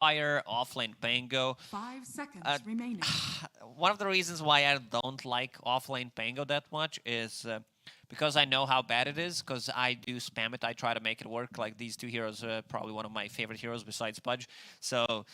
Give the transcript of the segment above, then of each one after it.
Fire, offlane Pango. 5 seconds remaining. One of the reasons why I don't like offlane Pango that much is because I know how bad it is, because I do spam it. I try to make it work. Like these two heroes are probably one of my favorite heroes besides Pudge. So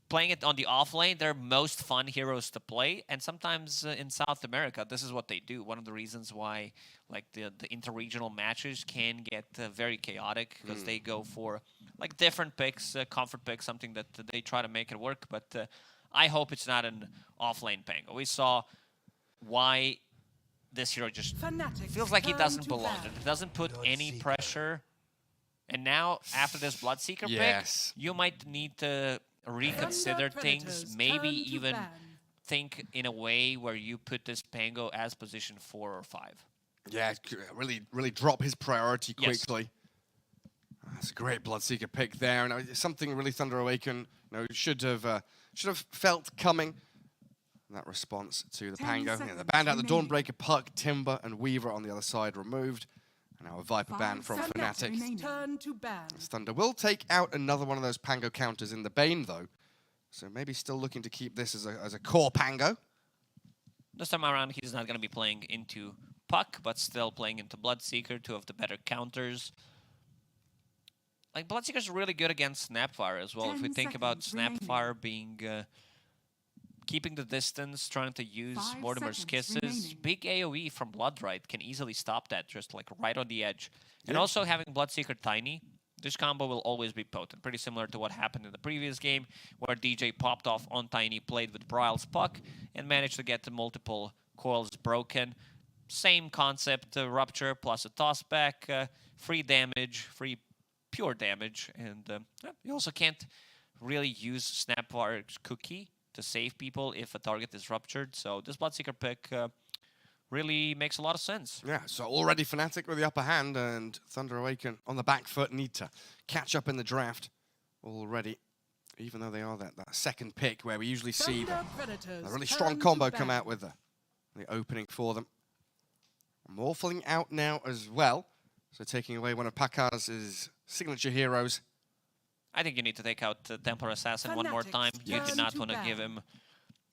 playing it on the offlane, they're most fun heroes to play. And sometimes in South America, this is what they do. One of the reasons why like the interregional matches can get very chaotic, because they go for like different picks, comfort picks, something that they try to make it work. But I hope it's not an offlane Pango. We saw why this hero just feels like he doesn't belong. It doesn't put any pressure. And now, after this Bloodseeker pick, you might need to reconsider things, maybe even think in a way where you put this Pango as position 4 or 5. Yeah, really drop his priority quickly. Yes. That's a great Bloodseeker pick there, and it's something really Thunder Awaken should have felt coming. That response to the Pango. Yeah, the banned out the Dawnbreaker, Puck, Timber, and Weaver on the other side removed. And now a Viper ban from Fnatic. Turn to ban. Thunder will take out another one of those Pango counters in the Bane, though. So maybe still looking to keep this as a core Pango. This time around, he's not going to be playing into Puck, but still playing into Bloodseeker, two of the better counters. Like, Bloodseeker's really good against Snapfire as well. If we think about Snapfire being... keeping the distance, trying to use Mortimer's Kisses. Big AoE from Bloodright can easily stop that, just like right on the edge. And also having Bloodseeker Tiny, this combo will always be potent. Pretty similar to what happened in the previous game, where DJ popped off on Tiny, played with Bryle's Puck, and managed to get the multiple coils broken. Same concept, Rupture plus a tossback, free damage, free pure damage. And you also can't really use Snapfire's Cookie to save people if a target is ruptured. So this Bloodseeker pick really makes a lot of sense. Yeah, so already Fnatic with the upper hand, and Thunder Awaken on the back foot need to catch up in the draft already, even though they are that second pick where we usually see a really strong combo come out with the opening for them. Morphling out now as well, so taking away one of Pakar's signature heroes. I think you need to take out Templar Assassin one more time. You do not want to give him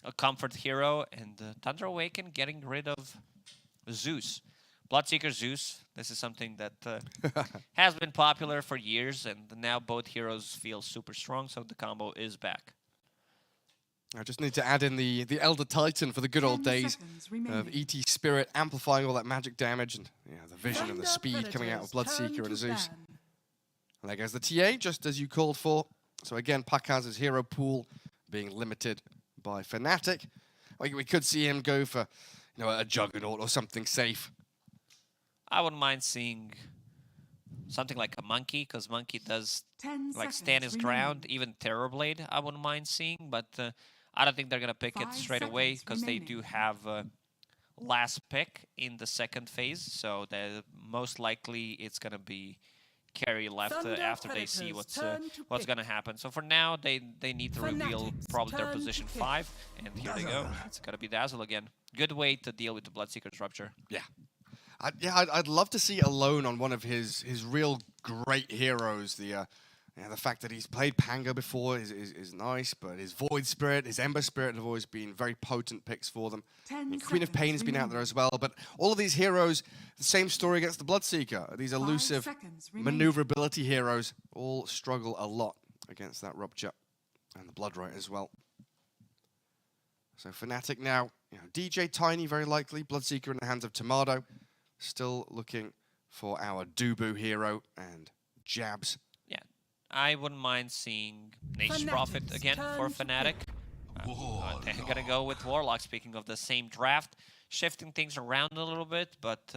a comfort hero. And Thunder Awaken getting rid of Zeus. Bloodseeker Zeus. This is something that has been popular for years. And now both heroes feel super strong. So the combo is back. I just need to add in the Elder Titan for the good old days of ET Spirit amplifying all that magic damage. And the vision and the speed coming out of Bloodseeker and Zeus. And there goes the TA, just as you called for. So again, Pakaz's hero pool being limited by Fnatic. We could see him go for, a Juggernaut or something safe. I wouldn't mind seeing something like a Monkey, because Monkey does stand his ground. Even Terrorblade, I wouldn't mind seeing, but I don't think they're gonna pick it straight away, because they do have last pick in the second phase. So most likely it's gonna be carry left after they see what's going to happen. So for now, they need to reveal probably their position 5, and here they go. It's going to be Dazzle again. Good way to deal with the Bloodseeker's Rupture. Yeah. I'd love to see Alone on one of his real great heroes. The fact that he's played Pango before is nice, but his Void Spirit, his Ember Spirit have always been very potent picks for them. Queen of Pain has been out there as well, but all of these heroes, the same story against the Bloodseeker. These elusive maneuverability heroes all struggle a lot against that Rupture and the Bloodright as well. So Fnatic now, DJ Tiny very likely, Bloodseeker in the hands of Tomato. Still looking for our Dubu hero and Jabs. I wouldn't mind seeing Nature's Prophet again for Fnatic. They're going to go with Warlock, speaking of the same draft. Shifting things around a little bit, but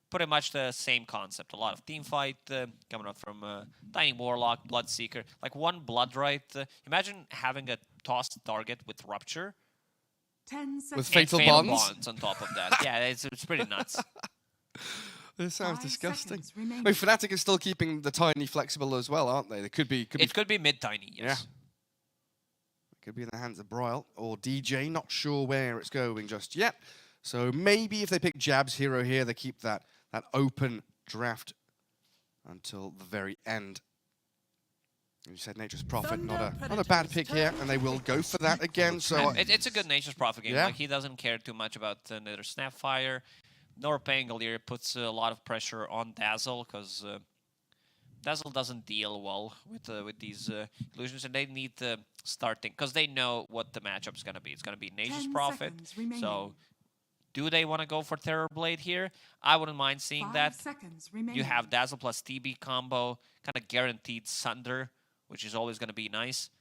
pretty much the same concept. A lot of team fight coming up from Tiny Warlock, Bloodseeker. Like one Bloodright. Imagine having a tossed target with Rupture. 10 seconds. With Fatal Bonds on top of that. Yeah, it's pretty nuts. This sounds disgusting. Fnatic is still keeping the Tiny flexible as well, aren't they? It could be mid-Tiny, yes. Yeah. It could be in the hands of Bryle or DJ. Not sure where it's going just yet. So maybe if they pick Jab's hero here, they keep that open draft until the very end. You said Nature's Prophet, not a bad pick here, and they will go for that again. So it's a good Nature's Prophet game. Yeah. Like, he doesn't care too much about neither Snapfire nor Pangolier. Puts a lot of pressure on Dazzle, because Dazzle doesn't deal well with these illusions, and they need to start thinking, because they know what the matchup's going to be. It's going to be Nature's 10 Prophet. seconds remaining. So do they want to go for Terrorblade here? I wouldn't mind seeing 5 that. seconds remaining. You have Dazzle plus TB combo, kind of guaranteed Sunder, which is always going to be nice.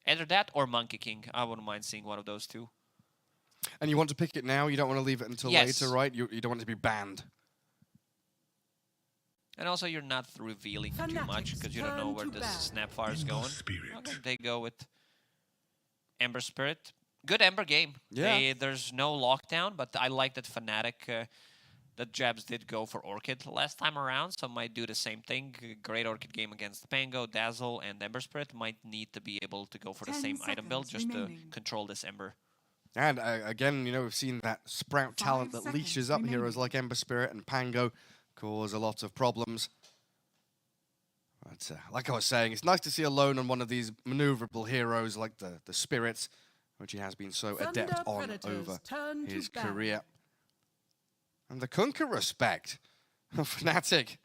Either that or Monkey King. I wouldn't mind seeing one of those two. And you want to pick it now? You don't want to leave it until Yes. later, right? You don't want it to be banned. And also, you're not revealing too much, because you don't know where this Snapfire is going. Okay, they go with Ember Spirit. Good Ember game. Yeah. There's no lockdown, but I like that Fnatic, that Jabs did go for Orchid last time around, so might do the same thing. Great Orchid game against Pango, Dazzle, and Ember Spirit. Might need to be able to go for the 10 same item build just remaining. to control this Ember. And again, you know, we've seen that Sprout 5 talent that seconds leashes up remaining. heroes like Ember Spirit and Pango cause a lot of problems. But like I was saying, it's nice to see Alone on one of these maneuverable heroes like the Spirits, which he has been so adept Thunder on Predators over turn to his ban. career. And the Kunkka respect of Fnatic.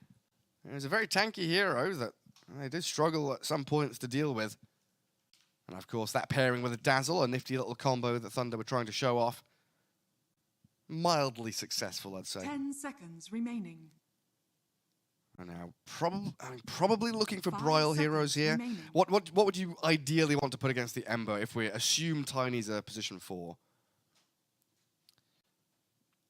He's a very tanky hero that they did struggle at some points to deal with. And of course, that pairing with a Dazzle, a nifty little combo that Thunder were trying to show off. Mildly successful, I'd say. 10 seconds remaining. And now, probably looking for 5 Broil seconds heroes here. remaining. What would you ideally want to put against the Ember if we assume Tiny's a position 4?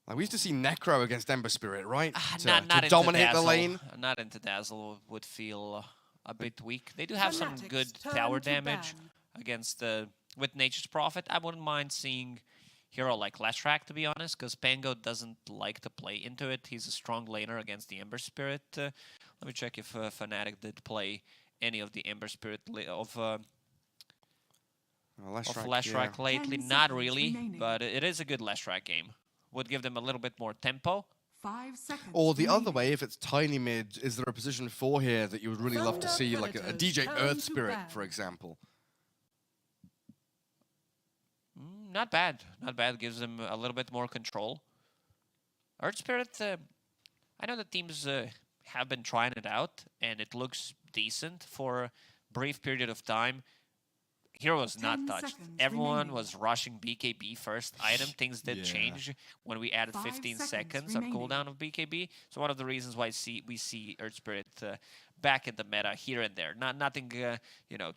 Like, we used to see Necro against Ember Spirit, right? Not to into dominate Dazzle. the lane. Not into Dazzle would feel a bit weak. They do have some Fnatic's good turn tower to damage ban. against with Nature's Prophet. I wouldn't mind seeing hero like Lashrak, to be honest, because Pango doesn't like to play into it. He's a strong laner against the Ember Spirit. Let me check if Fnatic did play any of the Ember Spirit of Lashrak lately. 10 Not seconds really, remaining. but it is a good Lashrak game. Would give them a little bit more tempo. 5 seconds Or the other remaining. way, if it's Tiny mid, is there a position 4 here that you would really love to Thunder see, like a Predators DJ turn Earth to Spirit, ban. for example? Not bad. Not bad. Gives them a little bit more control. Earth Spirit, I know the teams have been trying it out, and it looks decent for a brief period of time. Hero was not 10 touched. seconds Everyone remaining. was rushing BKB first item. Things did Yeah. change when we added 5 15 seconds seconds on remaining. cooldown of BKB. So one of the reasons why we see Earth Spirit back in the meta here and there. Nothing, you know,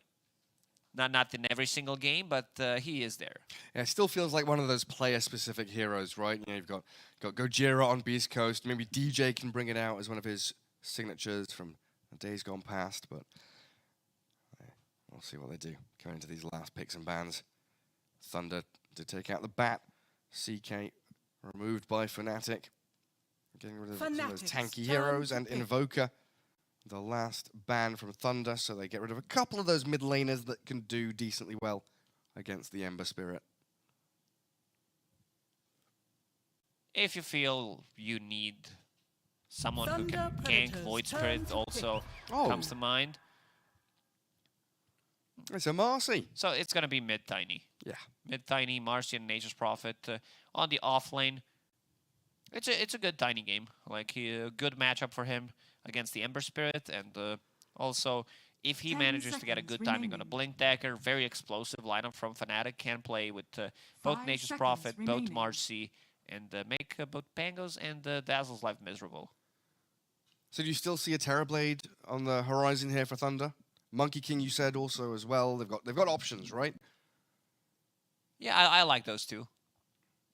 not in every single game, but he is there. Yeah, it still feels like one of those player-specific heroes, right? You know, you've got Gojira on Beast Coast. Maybe DJ can bring it out as one of his signatures from the days gone past, but we'll see what they do going into these last picks and bans. Thunder to take out the bat. CK removed by Fnatic. Getting rid of some of those Fnatic's tanky turn heroes to and pick. Invoker. The last ban from Thunder, so they get rid of a couple of those mid laners that can do decently well against the Ember Spirit. If you feel you need someone who can Thunder gank, Predators Void turn Spirit to also Oh. comes to mind. It's a Marcy. So it's going to be mid-tiny. Yeah. Mid-tiny, Marcy and Nature's Prophet on the off lane. It's a good tiny game. Like, a good matchup for him against the Ember Spirit. And also, if he 10 manages to get a seconds good timing on a remaining. Blink Dagger, very explosive lineup from Fnatic. Can play with both 5 Nature's seconds Prophet, both remaining. Marcy, and make both Pangos and Dazzle's life miserable. So do you still see a Terrorblade on the horizon here for Thunder? Monkey King, you said also as well. They've got options, right? Yeah, I like those two.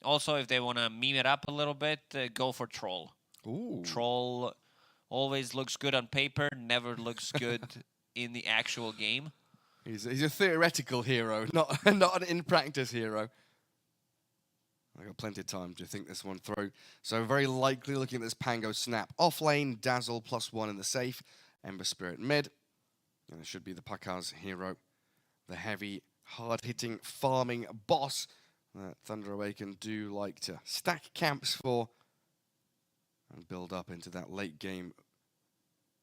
Also, if they want to meme it up a little bit, go for Troll. Ooh. Troll always looks good on paper, never looks good in the actual game. He's a theoretical hero, not an in-practice hero. I got plenty of time to think this one through. So very likely looking at this Pango snap. Off lane, Dazzle +1 in the safe. Ember Spirit mid. And it should be the Pakaz hero. The heavy, hard-hitting, farming boss that Thunder Awaken do like to stack camps for and build up into that late game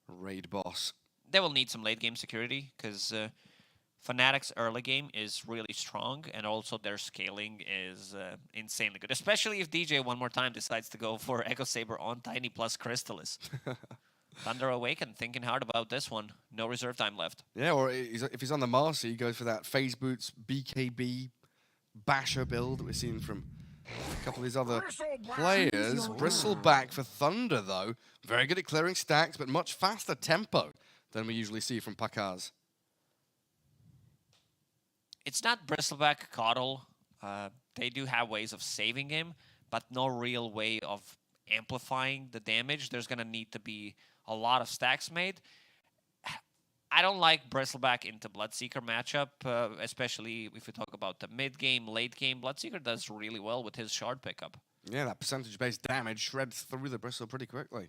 raid boss. They will need some late game security because Fnatic's early game is really strong, and also their scaling is insanely good. Especially if DJ one more time decides to go for Echo Saber on Tiny plus Crystallis. Thunder Awaken thinking hard about this one. No reserve time left. Yeah, or if he's on the Marcy, he goes for that Phase Boots BKB Basher build that we've seen from a couple of these other players. Bristleback for Thunder, though. Very good at clearing stacks, but much faster tempo than we usually see from Pakaz. It's not Bristleback Coddle. They do have ways of saving him, but no real way of amplifying the damage. There's going to need to be a lot of stacks made. I don't like Bristleback into Bloodseeker matchup, especially if we talk about the mid-game, late-game. Bloodseeker does really well with his shard pickup. Yeah, that percentage-based damage shreds through the Bristle pretty quickly.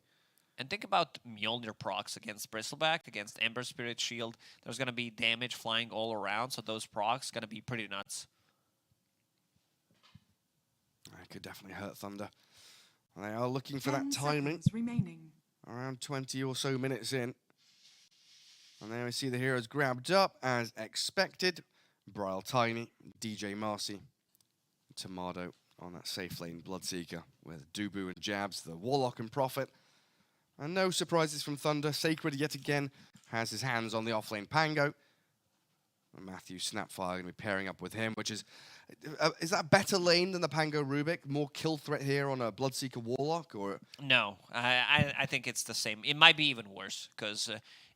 And think about Mjolnir procs against Bristleback, against Ember Spirit Shield. There's going to be damage flying all around, so those procs going to be pretty nuts. That could definitely hurt Thunder. And they are looking for 10 that timing. seconds remaining. Around 20 or so minutes in. And there we see the heroes grabbed up as expected. Bryle Tiny, DJ Marcy, Tomato on that safe lane Bloodseeker with Dubu and Jabs, the Warlock and Prophet. And no surprises from Thunder. Sacred yet again has his hands on the offlane Pango. And Matthew Snapfire going to be pairing up with him, which is that a better lane than the Pango Rubik? More kill threat here on a Bloodseeker Warlock? Or No, I think it's the same. It might be even worse, because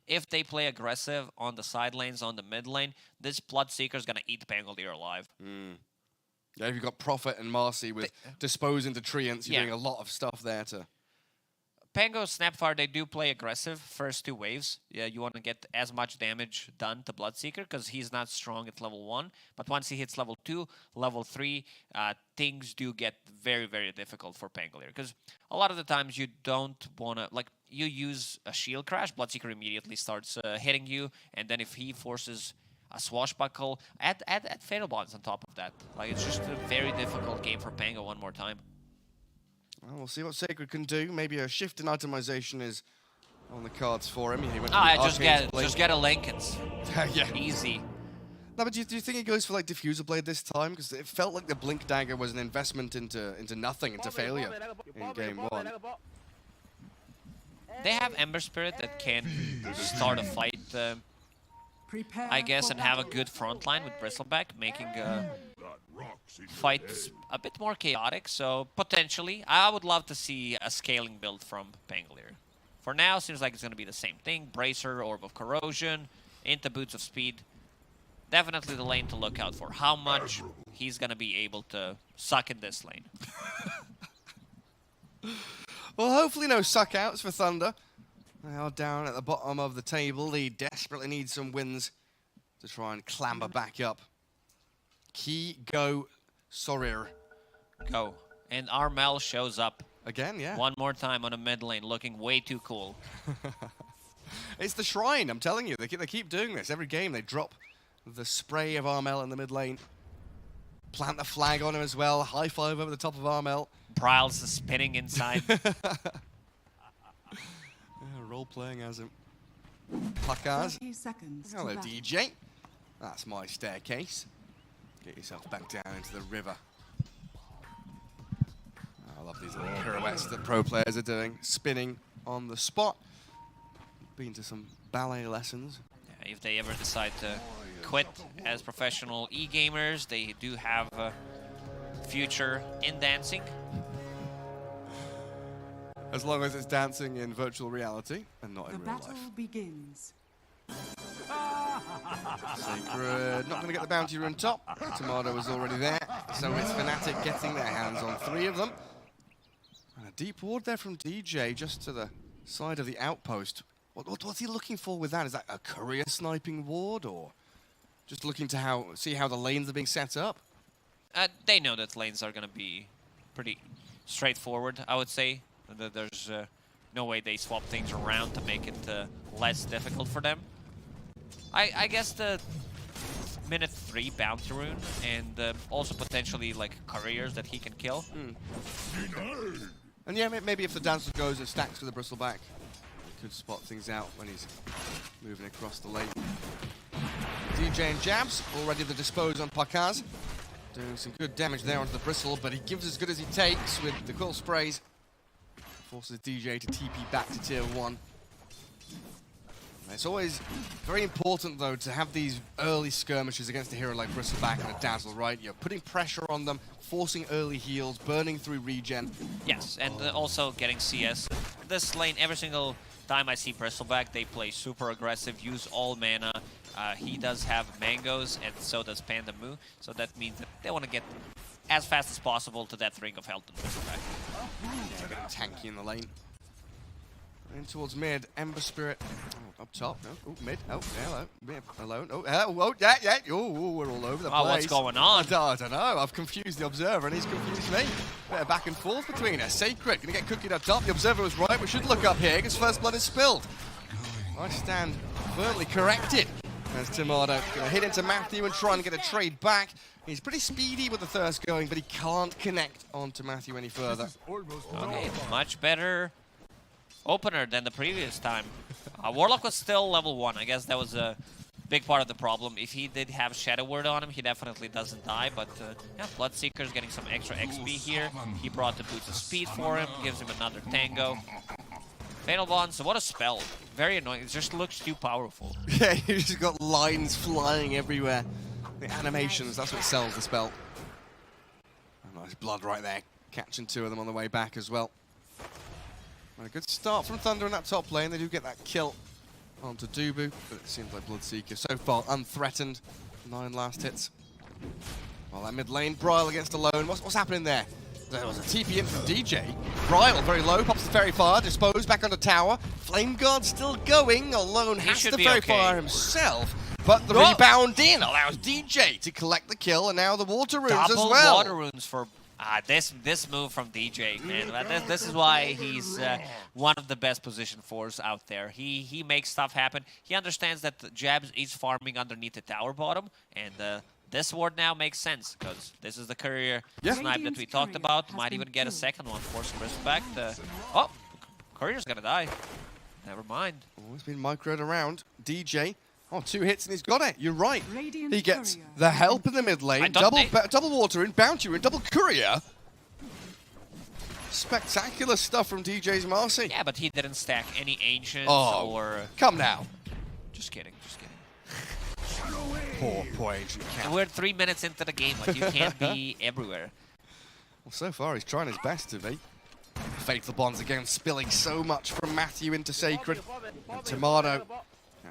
if they play aggressive on the side lanes, on the mid lane, this Bloodseeker is going to eat Pangolier alive. Yeah, if you've got Prophet and Marcy with Dispose into Treants, you're doing a lot of stuff there to... Pango, Snapfire, they do play aggressive first two waves. Yeah, you want to get as much damage done to Bloodseeker because he's not strong at level 1. But once he hits level 2, level 3, things do get very, very difficult for Pangolier. Because a lot of the times you don't want to... Like, you use a shield crash, Bloodseeker immediately starts hitting you. And then if he forces a swashbuckle, add Fatal Bonds on top of that. Like, it's just a very difficult game for Pango one more time. Well, we'll see what Sacred can do. Maybe a shift in itemization is on the cards for him. He went just get a Linkens. Yeah. Easy. No, but do you think he goes for like Diffuser Blade this time? Because it felt like the Blink Dagger was an investment into nothing, into failure in game 1. They have Ember Spirit that can start a fight, I guess, and have a good front line with Bristleback, making fights a bit more chaotic. So potentially, I would love to see a scaling build from Pangolier. For now, seems like it's going to be the same thing. Bracer, Orb of Corrosion, into Boots of Speed. Definitely the lane to look out for. How much he's going to be able to suck in this lane. Well, hopefully no suck-outs for Thunder. They are down at the bottom of the table. They desperately need some wins to try and clamber back up. Key, go, Sorir. Go. And Armel shows up. Again, yeah. One more time on a mid lane, looking way too cool. It's the Shrine, I'm telling you. They keep doing this. Every game they drop the spray of Armel in the mid lane. Plant the flag on him as well. High five over the top of Armel. Bryle's spinning inside. Role-playing as him. Pakaz. 30 seconds. to Hello, battle. DJ. That's my staircase. Get yourself back down into the river. I love these little pirouettes that pro players are doing. Spinning on the spot. Been to some ballet lessons. Yeah, if they ever decide to quit as professional e-gamers, they do have a future in dancing. As long as it's dancing in virtual reality and not The in real battle life. begins. Sacred not going to get the bounty run top. Tomato was already there. So it's Fnatic getting their hands on 3 of them. And a deep ward there from DJ just to the side of the outpost. What's he looking for with that? Is that a courier sniping ward or just looking to see how the lanes are being set up? They know that lanes are going to be pretty straightforward, I would say. There's no way they swap things around to make it less difficult for them. I guess the minute 3 bounty rune and also potentially like couriers that he can kill. And yeah, maybe if the dancer goes and stacks with the Bristleback, could spot things out when he's moving across the lane. DJ and Jabs already the dispose on Pakaz. Doing some good damage there onto the Bristle, but he gives as good as he takes with the quill sprays. Forces DJ to TP back to tier 1. It's always very important, though, to have these early skirmishes against a hero like Bristleback and a Dazzle, right? You're putting pressure on them, forcing early heals, burning through regen. Yes, and also getting CS. This lane, every single time I see Bristleback, they play super aggressive, use all mana. He does have mangoes, and so does Panda Moo, so that means that they want to get as fast as possible to that ring of health in Bristleback. Yeah, getting tanky in the lane. In towards mid, Ember Spirit. Oh, up top. No. Oh, mid. Oh, hello. Mid. Alone. Oh, yeah. Oh, we're all over the place. Oh, what's going on? I don't know. I've confused the Observer, and he's confused me. Bit of back and forth between us. Sacred gonna get cookied up top. The Observer was right. We should look up here because First Blood is spilled. I stand firmly corrected. As Tomato gonna hit into Matthew and try and get a trade back. He's pretty speedy with the Thirst going, but he can't connect onto Matthew any further. Okay, much better opener than the previous time. Warlock was still level 1. I guess that was a big part of the problem. If he did have Shadow Word on him, he definitely doesn't die. But yeah, Bloodseeker's getting some extra XP here. He brought the boost of speed for him, gives him another tango. Fatal Bond, so what a spell. Very annoying. It just looks too powerful. Yeah, you just got lines flying everywhere. The animations, that's what sells the spell. Oh, nice blood right there. Catching 2 of them on the way back as well. A good start from Thunder in that top lane. They do get that kill onto Dubu, but it seems like Bloodseeker so far unthreatened. 9 last hits. Well, that mid lane, Bryle against Alone. What's happening there? There was a TP in from DJ. Bryle very low, pops the Fairy Fire, disposed back on the tower. Flame Guard still going. Alone has the Fairy Fire himself, but the rebound in allows DJ to collect the kill, and now the Water Runes as well. Double Water Runes for this move from DJ, man. This is why he's one of the best position fours out there. He makes stuff happen. He understands that the Jabs is farming underneath the tower bottom, and this ward now makes sense because this is the courier snipe that we talked about. Might even get a second one, forcing Bristleback. Oh, courier's gonna die. Never mind. Oh, it's been microed around. DJ. Oh, 2 hits and he's got it. You're right. He gets the help in the mid lane. Double water in, bounty in, double courier. Spectacular stuff from DJ's Marcy. Yeah, but he didn't stack any ancients or. Come now. Just kidding. Poor ancient cat. We're 3 minutes into the game. Like, you can't be everywhere. Well, so far he's trying his best to be. Fatal Bonds again, spilling so much from Matthew into Sacred. And Tomato.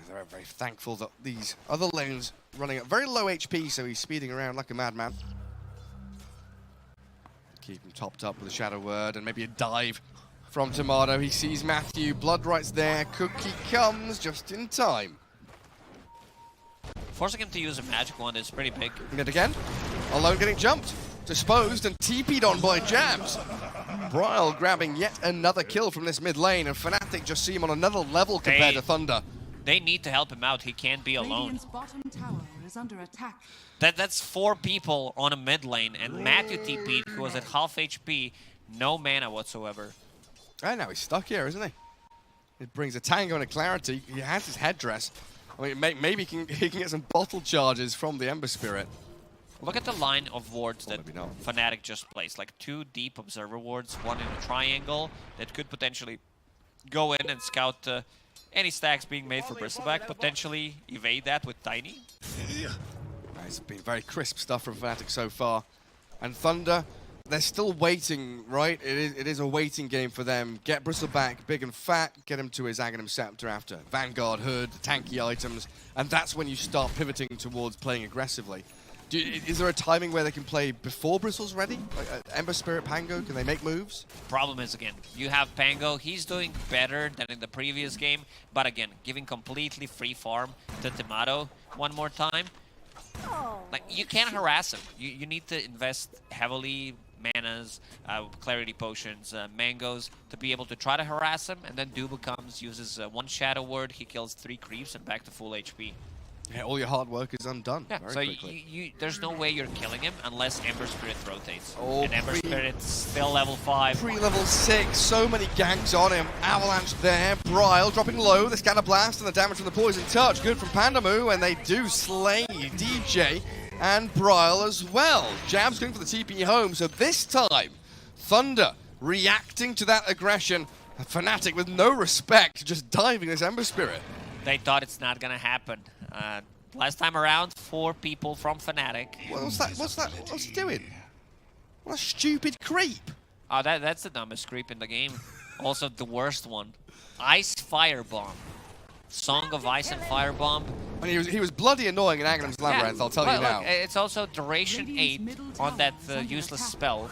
They're very thankful that these other lanes running at very low HP, so he's speeding around like a madman. Keep him topped up with a Shadow Word and maybe a dive from Tomato. He sees Matthew, blood rights there. Cookie comes just in time. Forcing him to use a magic wand is pretty big. And again, Alone getting jumped, disposed and TP'd on by Jabs. Bryle grabbing yet another kill from this mid lane, and Fnatic just see him on another level compared to Thunder. They need to help him out. He can't be alone. Radiant's bottom tower is under attack. That's 4 people on a mid lane, and Matthew TP'd, who was at half HP, no mana whatsoever. And now he's stuck here, isn't he? It brings a tango and a clarity. He has his headdress. I mean, maybe he can get some bottle charges from the Ember Spirit. Look at the line of wards that Fnatic just placed. Like 2 deep observer wards, 1 in a triangle that could potentially go in and scout any stacks being made for Bristleback, potentially evade that with Tiny. It's been very crisp stuff from Fnatic so far. And Thunder, they're still waiting, right? It is a waiting game for them. Get Bristleback big and fat, get him to his Aghanim Scepter after Vanguard Hood, tanky items, and that's when you start pivoting towards playing aggressively. Is there a timing where they can play before Bristle's ready? Like, Ember Spirit, Pango, can they make moves? Problem is, again, you have Pango. He's doing better than in the previous game, but again, giving completely free farm to Tomato one more time. Like, you can't harass him. You need to invest heavily manas, clarity potions, mangoes to be able to try to harass him, and then Dubu comes, uses 1 Shadow Word, he kills 3 creeps and back to full HP. Yeah, all your hard work is undone Yeah, very so quickly. there's no way you're killing him unless Ember Spirit rotates. Oh, and Ember Spirit's still level 5. Pre-level 6, so many ganks on him. Avalanche there, Bryle dropping low, the Scatter Blast and the damage from the Poison Touch. Good from Pandamu, and they do slay DJ and Bryle as well. Jab's going for the TP home, so this time, Thunder reacting to that aggression. A Fnatic with no respect, just diving this Ember Spirit. They thought it's not gonna happen. Last time around, 4 people from Fnatic. What's that? What's he doing? What a stupid creep. Oh, that's the dumbest creep in the game. Also the worst one. Ice Firebomb. Song of Ice and Firebomb. And he was bloody annoying in Aghanim's Labyrinth, I'll tell you now. Look, it's also duration 8 on that useless spell.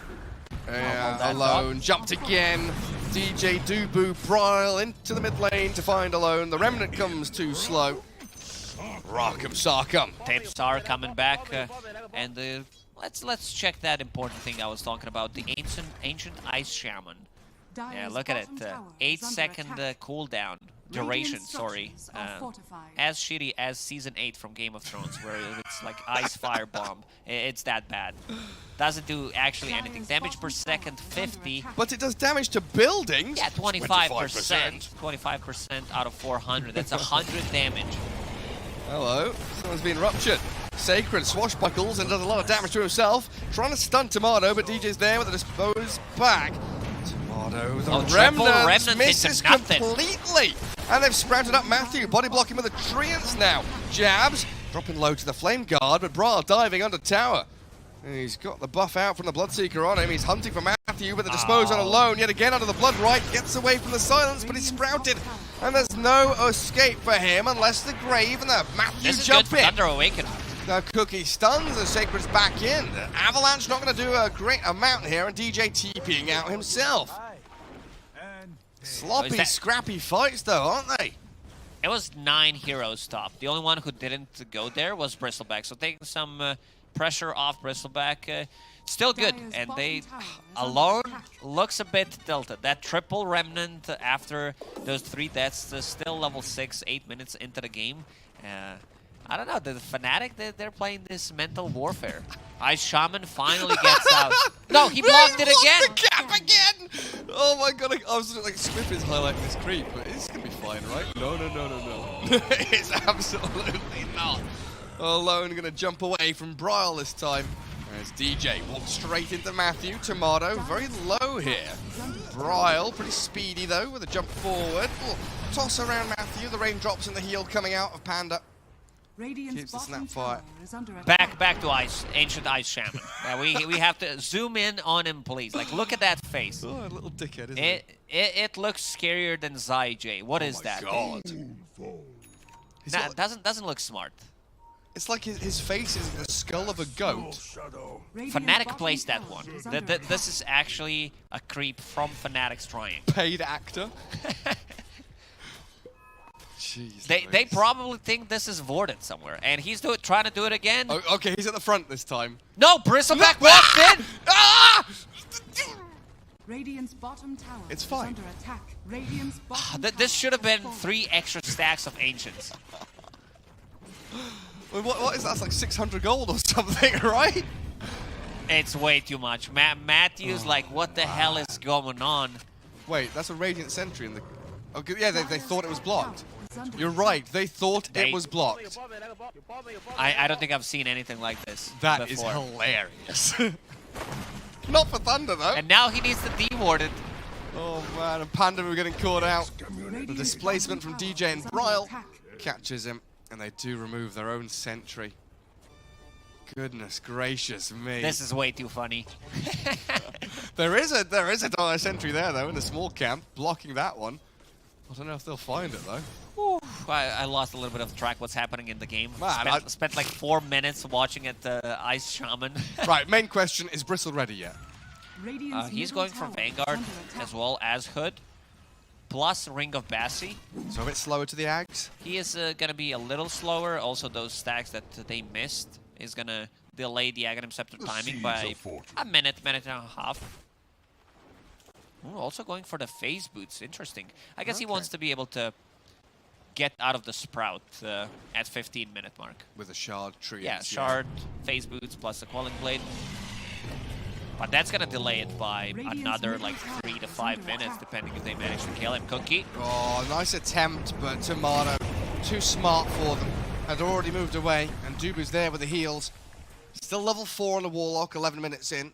Yeah, Alone, jumped again. DJ Dubu, Bryle into the mid lane to find Alone. The Remnant comes too slow. Rock'em Sock'em. Tapes are coming back, and let's check that important thing I was talking about. The ancient Ice Shaman. Yeah, look at it. 8-second cooldown. Duration, sorry. As shitty as Season 8 from Game of Thrones, where it's like Ice Firebomb. It's that bad. Doesn't do actually anything. Damage per second, 50. But it does damage to buildings. Yeah, 25%. 25% out of 400. That's 100 damage. Hello. Someone's been ruptured. Sacred swashbuckles and does a lot of damage to himself. Trying to stun Tomato, but DJ's there with a dispose back. Tomato, the Remnant misses completely. And they've sprouted up Matthew, body blocking with a Treants now. Jabs, dropping low to the Flame Guard, but Bryle diving under tower. And he's got the buff out from the Bloodseeker on him. He's hunting for Matthew with the dispose on Alone. Yet again under the Blood Right, gets away from the silence, but he's sprouted. And there's no escape for him unless the Grave and the Matthew jump in. Thunder Awaken. The Cookie stuns, the Sacred's back in. The Avalanche not going to do a great amount here, and DJ TPing out himself. Sloppy, scrappy fights though, aren't they? It was 9 heroes top. The only one who didn't go there was Bristleback. So taking some pressure off Bristleback. Still good. And they Alone looks a bit tilted. That triple Remnant after those 3 deaths, still level 6, 8 minutes into the game. I don't know, the Fnatic, they're playing this mental warfare. Ice Shaman finally gets out. No, he blocked it again! The cap again! Oh my god, I was like, Swift is highlighting this creep, but it's gonna be fine, right? No. It's absolutely not. Alone gonna jump away from Bryle this time. As DJ walks straight into Matthew. Tomato, very low here. Bryle, pretty speedy though, with a jump forward. Toss around Matthew, the raindrops and the heal coming out of Panda. Keeps the snap fire. Back to ancient Ice Shaman. We have to zoom in on him, please. Like, look at that face. Oh, a little dickhead, isn't it looks scarier than Zyj. What is that? God. Nah, doesn't look smart. It's like his face is the skull of a goat. Fnatic placed that one. This is actually a creep from Fnatic's trying. Paid actor. Jeez, they probably think this is Vorden somewhere, and he's trying to do it again. Oh, okay, he's at the front this time. No, Bristleback walked in! Ah! Radiant's bottom tower It's fine. is under attack. Radiant's bottom This should have been tower 3 extra stacks of Ancients. Wait, what is that? That's like 600 gold or something, right? It's way too much. Matthew's like, what the hell is going on? Wait, that's a Radiant Sentry in the... Okay, yeah, they thought it was blocked. You're right, they thought it was blocked. I don't think I've seen anything like this That before. is hilarious. Not for Thunder, though. And now he needs to de-ward it. Oh, man, and Panda were getting caught out. The displacement from DJ and Bryle catches him, and they do remove their own sentry. Goodness gracious me. This is way too funny. There is a dire sentry there, though, in the small camp, blocking that one. I don't know if they'll find it, though. I lost a little bit of track what's happening in the game. Man, spent like 4 minutes watching at the Ice Shaman. Right, main question, is Bristle ready yet? He's going for Vanguard as well as Hood, plus Ring of Bassi. So a bit slower to the Ags? He is going to be a little slower. Also, those stacks that they missed is going to delay the Aghanim Scepter timing by a minute and a half. Ooh, also going for the phase boots. Interesting. I guess he wants to be able to get out of the Sprout at 15-minute mark. With a shard tree. Yeah, shard, phase boots plus a Quelling Blade. But that's gonna delay it by another like 3 to 5 minutes, depending if they manage to kill him. Cookie. Oh, nice attempt, but Tomato too smart for them. Had already moved away, and Dubu's there with the heals. Still level 4 on the Warlock, 11 minutes in.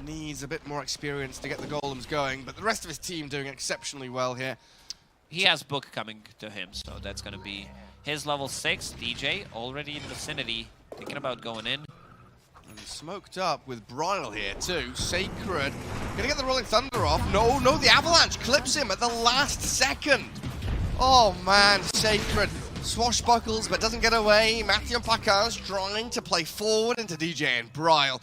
Needs a bit more experience to get the golems going, but the rest of his team doing exceptionally well here. He has Book coming to him, so that's gonna be his level 6. DJ already in the vicinity, thinking about going in. And smoked up with Brile here too. Sacred gonna get the Rolling Thunder off. No, the Avalanche clips him at the last second. Oh man, Sacred swashbuckles but doesn't get away. Matthew and Placaz trying to play forward into DJ and Brile.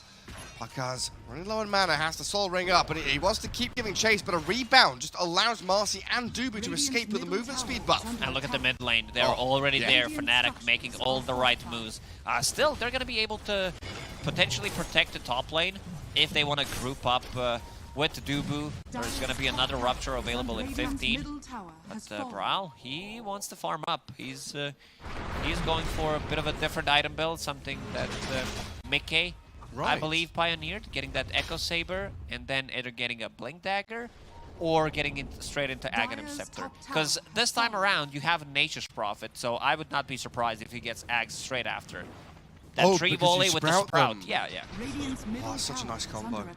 Placaz running low on mana, has the Soul Ring up, and he wants to keep giving chase, but a rebound just allows Marcy and Dubu to escape with the movement speed buff. Now look at the mid lane, they're already there. Fnatic making all the right moves. Still, they're going to be able to potentially protect the top lane if they want to group up with Dubu. There's going to be another Rupture available in 15. But Brile, he wants to farm up. He's going for a bit of a different item build, something that Mickey, I believe, pioneered, getting that Echo Saber, and then either getting a Blink Dagger or getting straight into Aghanim Scepter. Because this time around, you have a Nature's Prophet, so I would not be surprised if he gets Ags straight after. That tree volley with the Sprout. Yeah. Oh, such a nice combo.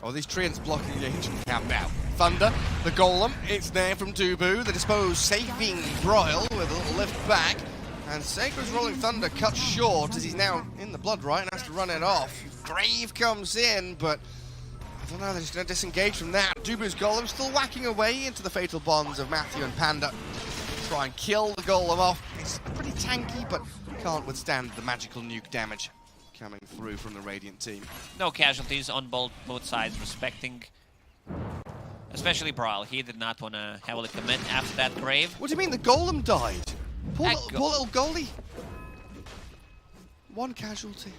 Oh, these treants blocking the ancient camp now. Thunder, the Golem, it's there from Dubu. The Dispose saving Brile with a little lift back. And Sacred's Rolling Thunder cut short as he's now in the blood, right, and has to run it off. Grave comes in, but I don't know, they're just going to disengage from that. Dubu's Golem still whacking away into the fatal bonds of Matthew and Panda. Try and kill the Golem off. It's pretty tanky, but can't withstand the magical nuke damage coming through from the Radiant team. No casualties on both sides, respecting, especially Brile. He did not want to heavily commit after that Grave. What do you mean the Golem died? Poor little goalie. One casualty.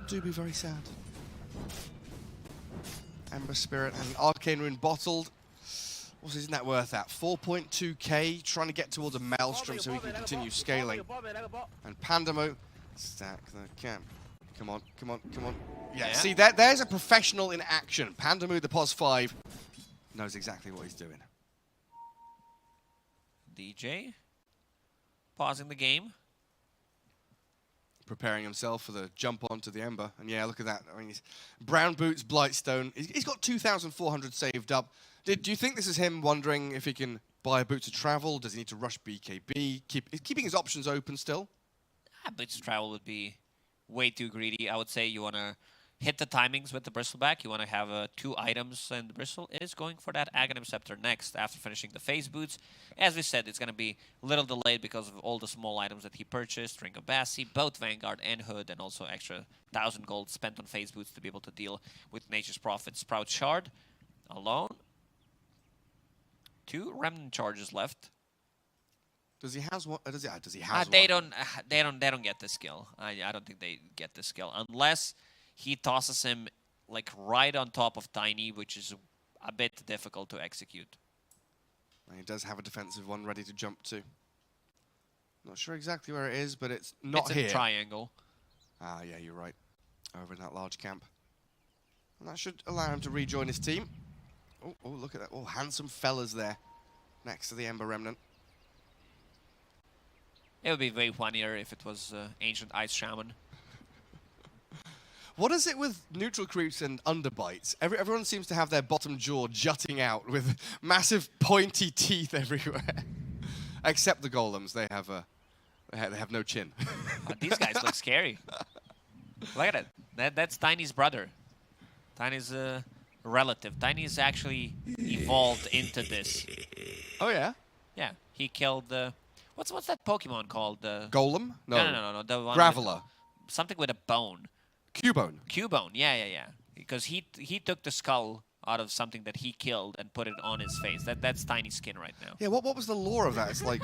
Do be very sad. Ember Spirit and Arcane Rune bottled. Isn't that worth that? 4.2k, trying to get towards a Maelstrom so he can continue scaling. And Pandamo, stack the camp. Come on. Yeah, see, there's a professional in action. Pandamo, the POS 5, knows exactly what he's doing. DJ pausing the game. Preparing himself for the jump onto the Ember. And yeah, look at that. I mean, he's Brown Boots, Blightstone. He's got 2,400 saved up. Do you think this is him wondering if he can buy a Boots of Travel? Does he need to rush BKB? Keeping his options open still? Boots of Travel would be way too greedy. I would say you want to hit the timings with the Bristleback. You want to have 2 items, and the Bristle is going for that Aghanim Scepter next after finishing the phase boots. As we said, it's going to be a little delayed because of all the small items that he purchased. Ring of Bassi, both Vanguard and Hood, and also extra 1,000 gold spent on phase boots to be able to deal with Nature's Prophet. Sprout Shard alone. 2 Remnant charges left. Does he have one? Does he have they one? They don't get the skill. I don't think they get the skill unless he tosses him like right on top of Tiny, which is a bit difficult to execute. And he does have a defensive one ready to jump to. Not sure exactly where it is, but it's not here. It's a triangle. Ah, yeah, you're right. Over in that large camp. And that should allow him to rejoin his team. Oh, look at that. Oh, handsome fellas there next to the Ember Remnant. It would be way funnier if it was Ancient Ice Shaman. What is it with neutral creeps and underbites? Everyone seems to have their bottom jaw jutting out with massive pointy teeth everywhere. Except the golems. They have no chin. These guys look scary. Look at it. That's Tiny's brother. Tiny's relative. Tiny's actually evolved into this. Oh, yeah? Yeah. He killed... What's that Pokemon called? Golem? No. The one Graveler. Something with a bone. Cubone. Cubone, yeah. Because he took the skull out of something that he killed and put it on his face. That's Tiny skin right now. Yeah, what was the lore of that? It's like,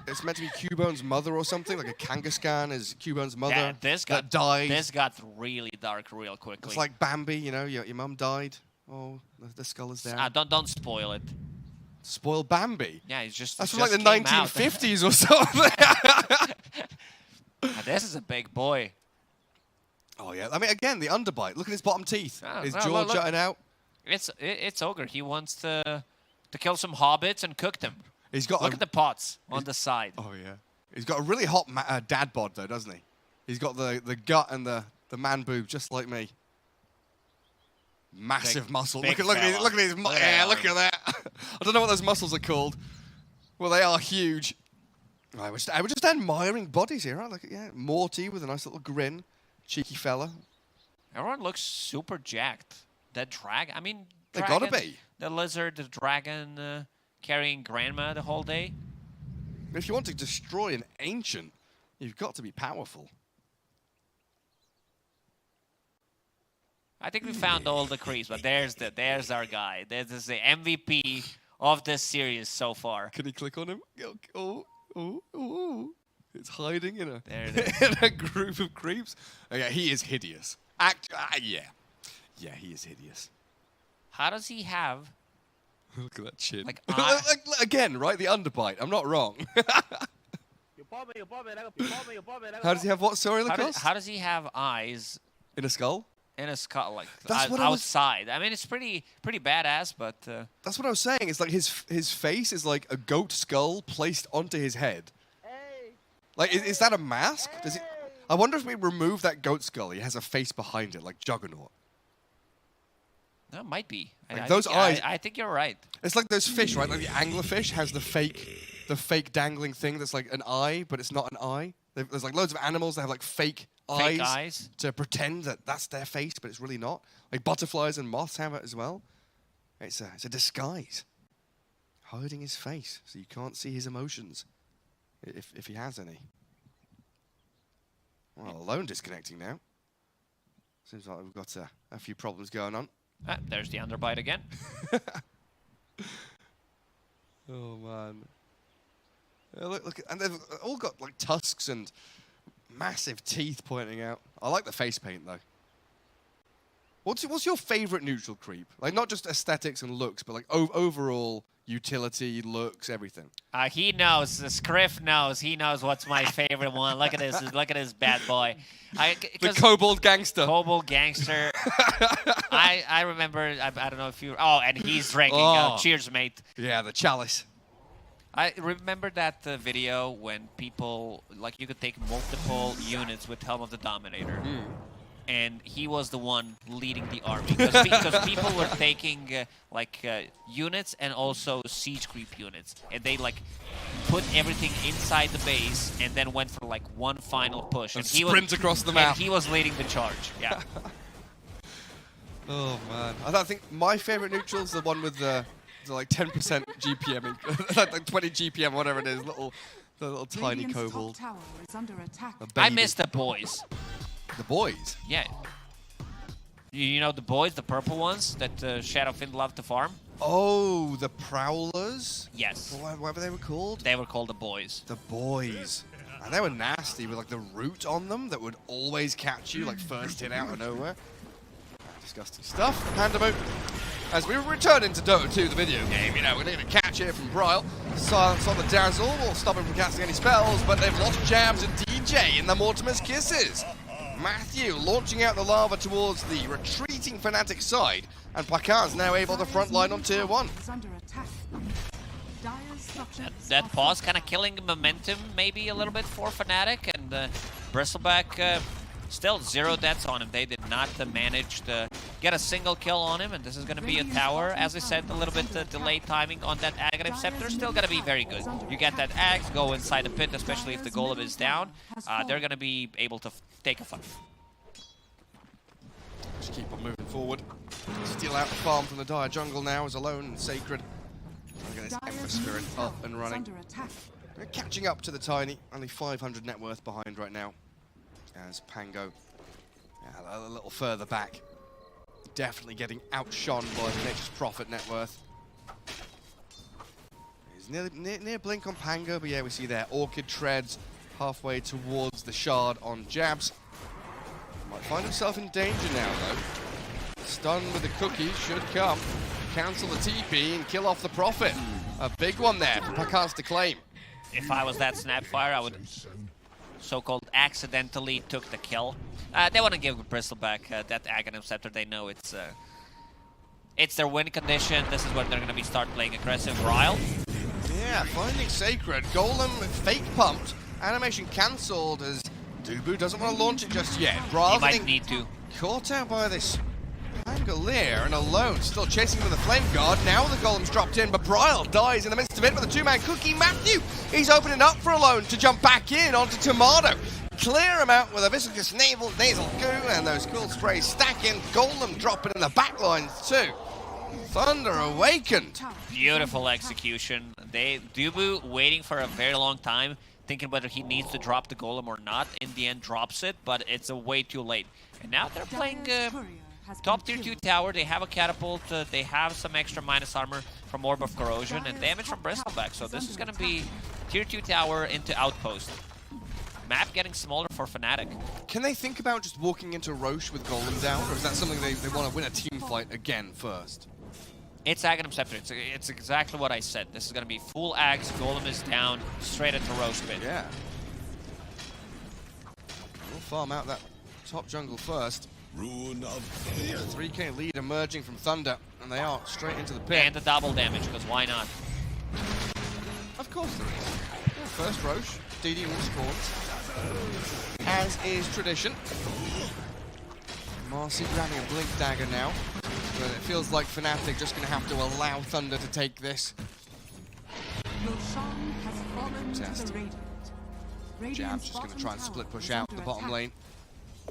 it's meant to be Cubone's mother or something? Like a Kangaskhan is Cubone's mother that died? This got really dark real quickly. It's like Bambi, you know, your mum died. Oh, the skull is there. Don't spoil it. spoil Bambi. Yeah, he's just. That's he from like just the came out. 1950s or something. This is a big boy. Oh yeah, I mean again the underbite. Look at his bottom teeth. Oh, His no, jaw look. jutting out. It's Ogre. He wants to kill some hobbits and cook them. He's got Look at the pots on the side. Oh yeah. He's got a really hot dad bod though, doesn't he? He's got the gut and the man boob just like me. Massive muscle. big Look at his fella. yeah, look at that. I don't know what those muscles are called. Well, they are huge. Right, we're just admiring bodies here, right? Look at Morty with a nice little grin, cheeky fella. Everyone looks super jacked. That dragon. I mean, They gotta dragon, be. The lizard, the dragon, carrying grandma the whole day. If you want to destroy an ancient, you've got to be powerful. I think we found all the creeps, but there's our guy. This is the MVP of this series so far. Can he click on him? Oh. It's hiding in There it is. in a group of creeps. Oh, yeah, he is hideous. Yeah, he is hideous. How does he have? Look at that chin. Like, again, right? The underbite. I'm not wrong. How does he have what? Sorry, Lacoste? How does he have eyes In a skull? in a skull like That's what I was- outside? I mean, it's pretty badass, but That's what I was saying. It's like his face is like a goat skull placed onto his head. Like, is that a mask? Does it? I wonder if we remove that goat skull, he has a face behind it, like Juggernaut. that might be. Like I those think, eyes- I think you're right. It's like those fish, right? Like the anglerfish has the fake dangling thing that's like an eye, but it's not an eye. There's like loads of animals that have like fake eyes. to pretend that that's their face, but it's really not. Like butterflies and moths have it as well. It's a disguise, hiding his face so you can't see his emotions, if he has any. Well, alone disconnecting now. Seems like we've got a few problems going on. There's the underbite again. Oh man. Look, and they've all got like tusks and massive teeth pointing out. I like the face paint though. What's your favorite neutral creep? Like not just aesthetics and looks, but like overall utility, looks, everything. He knows. Scriff knows. He knows what's my favorite one. Look at this. Look at this bad boy. The kobold gangster. Kobold gangster. I remember. I don't know if you. Oh, and he's drinking. Cheers, mate. Yeah, the chalice. I remember that video when people like you could take multiple units with Helm of the Dominator. And he was the one leading the army because people were taking units and also siege creep units, and they like put everything inside the base and then went for like one final push. And sprint across the map. And he was leading the charge. Yeah. Oh man, I think my favorite neutral is the one with the like 10% GPM, like 20 GPM, whatever it is, the little tiny Radiant's top kobold. tower is under attack. A I baby. miss the boys. The boys. Yeah. You know the boys, the purple ones that Shadowfin loved to farm? Oh, the prowlers? Yes. Whatever they were called? They were called the boys. The boys. And they were nasty with like the root on them that would always catch you, like first hit out of nowhere. Disgusting stuff. Pandaboot. As we return into Dota 2, the video game, we're going to get a catch here from Bryle. Silence on the Dazzle will stop him from casting any spells, but they've lost Jabs and DJ in the Mortimer's Kisses. Matthew launching out the lava towards the retreating Fnatic side, and Placard's now able to front line on tier 1. That pause kind of killing momentum maybe a little bit for Fnatic, and Bristleback still 0 deaths on him. They did not manage to get a single kill on him, and this is going to be a tower. As I said, a little bit delayed timing on that Aghanim Scepter. Still going to be very good. You get that Axe, go inside the pit, especially if the Golem is down. They're going to be able to take a fight. Just keep on moving forward. Steal out the farm from the Dire Jungle now as Alone and Sacred. Trying to get this Emperor Spirit up and running. They're catching up to the Tiny. Only 500 net worth behind right now. As Pango, a little further back. Definitely getting outshone by the Nature's Prophet net worth. He's near blink on Pango, but yeah, we see there. Orchid treads halfway towards the shard on Jabs. Might find himself in danger now, though. Stun with the cookie should come. Cancel the TP and kill off the Prophet. A big one there for Pakaz to claim. If I was that Snapfire, I would so-called accidentally took the kill. They want to give Bristleback that Aghanim Scepter. They know it's their win condition. This is when they're going to start playing aggressive. Ryle. Yeah, finding Sacred. Golem fake pumped. Animation cancelled as Dubu doesn't want to launch it just yet. He might need to. Caught out by this Angolier and alone, still chasing with the Flame Guard. Now the Golem's dropped in, but Bryle dies in the midst of it with a two-man cookie. Matthew, he's opening up for alone to jump back in onto Tomato. Clear him out with a viscous nasal goo and those cool sprays stacking. Golem dropping in the back lines too. Thunder awakened. Beautiful execution. Dubu waiting for a very long time, thinking whether he needs to drop the Golem or not. In the end, drops it, but it's way too late. And now they're playing top tier 2 tower. They have a catapult. They have some extra minus armor from Orb of Corrosion and damage from Bristleback. So this is going to be tier 2 tower into outpost. Map getting smaller for Fnatic. Can they think about just walking into Roche with Golem down, or is that something they want to win a team fight again first? It's Aghanim Scepter. It's exactly what I said. This is going to be full Ags. Golem is down, straight into Roche pit. Yeah. We'll farm out that top jungle first. Rune of 3k lead emerging from Thunder, and they are straight into the pit. And the double damage, because why not? Of course there is. Yeah, first Roche, DD respawns. As is tradition. Marcy grabbing a Blink Dagger now. But it feels like Fnatic just going to have to allow Thunder to take this. Roshan has fallen Test. to the Radiant. Jab's just going to try and split push out the bottom lane.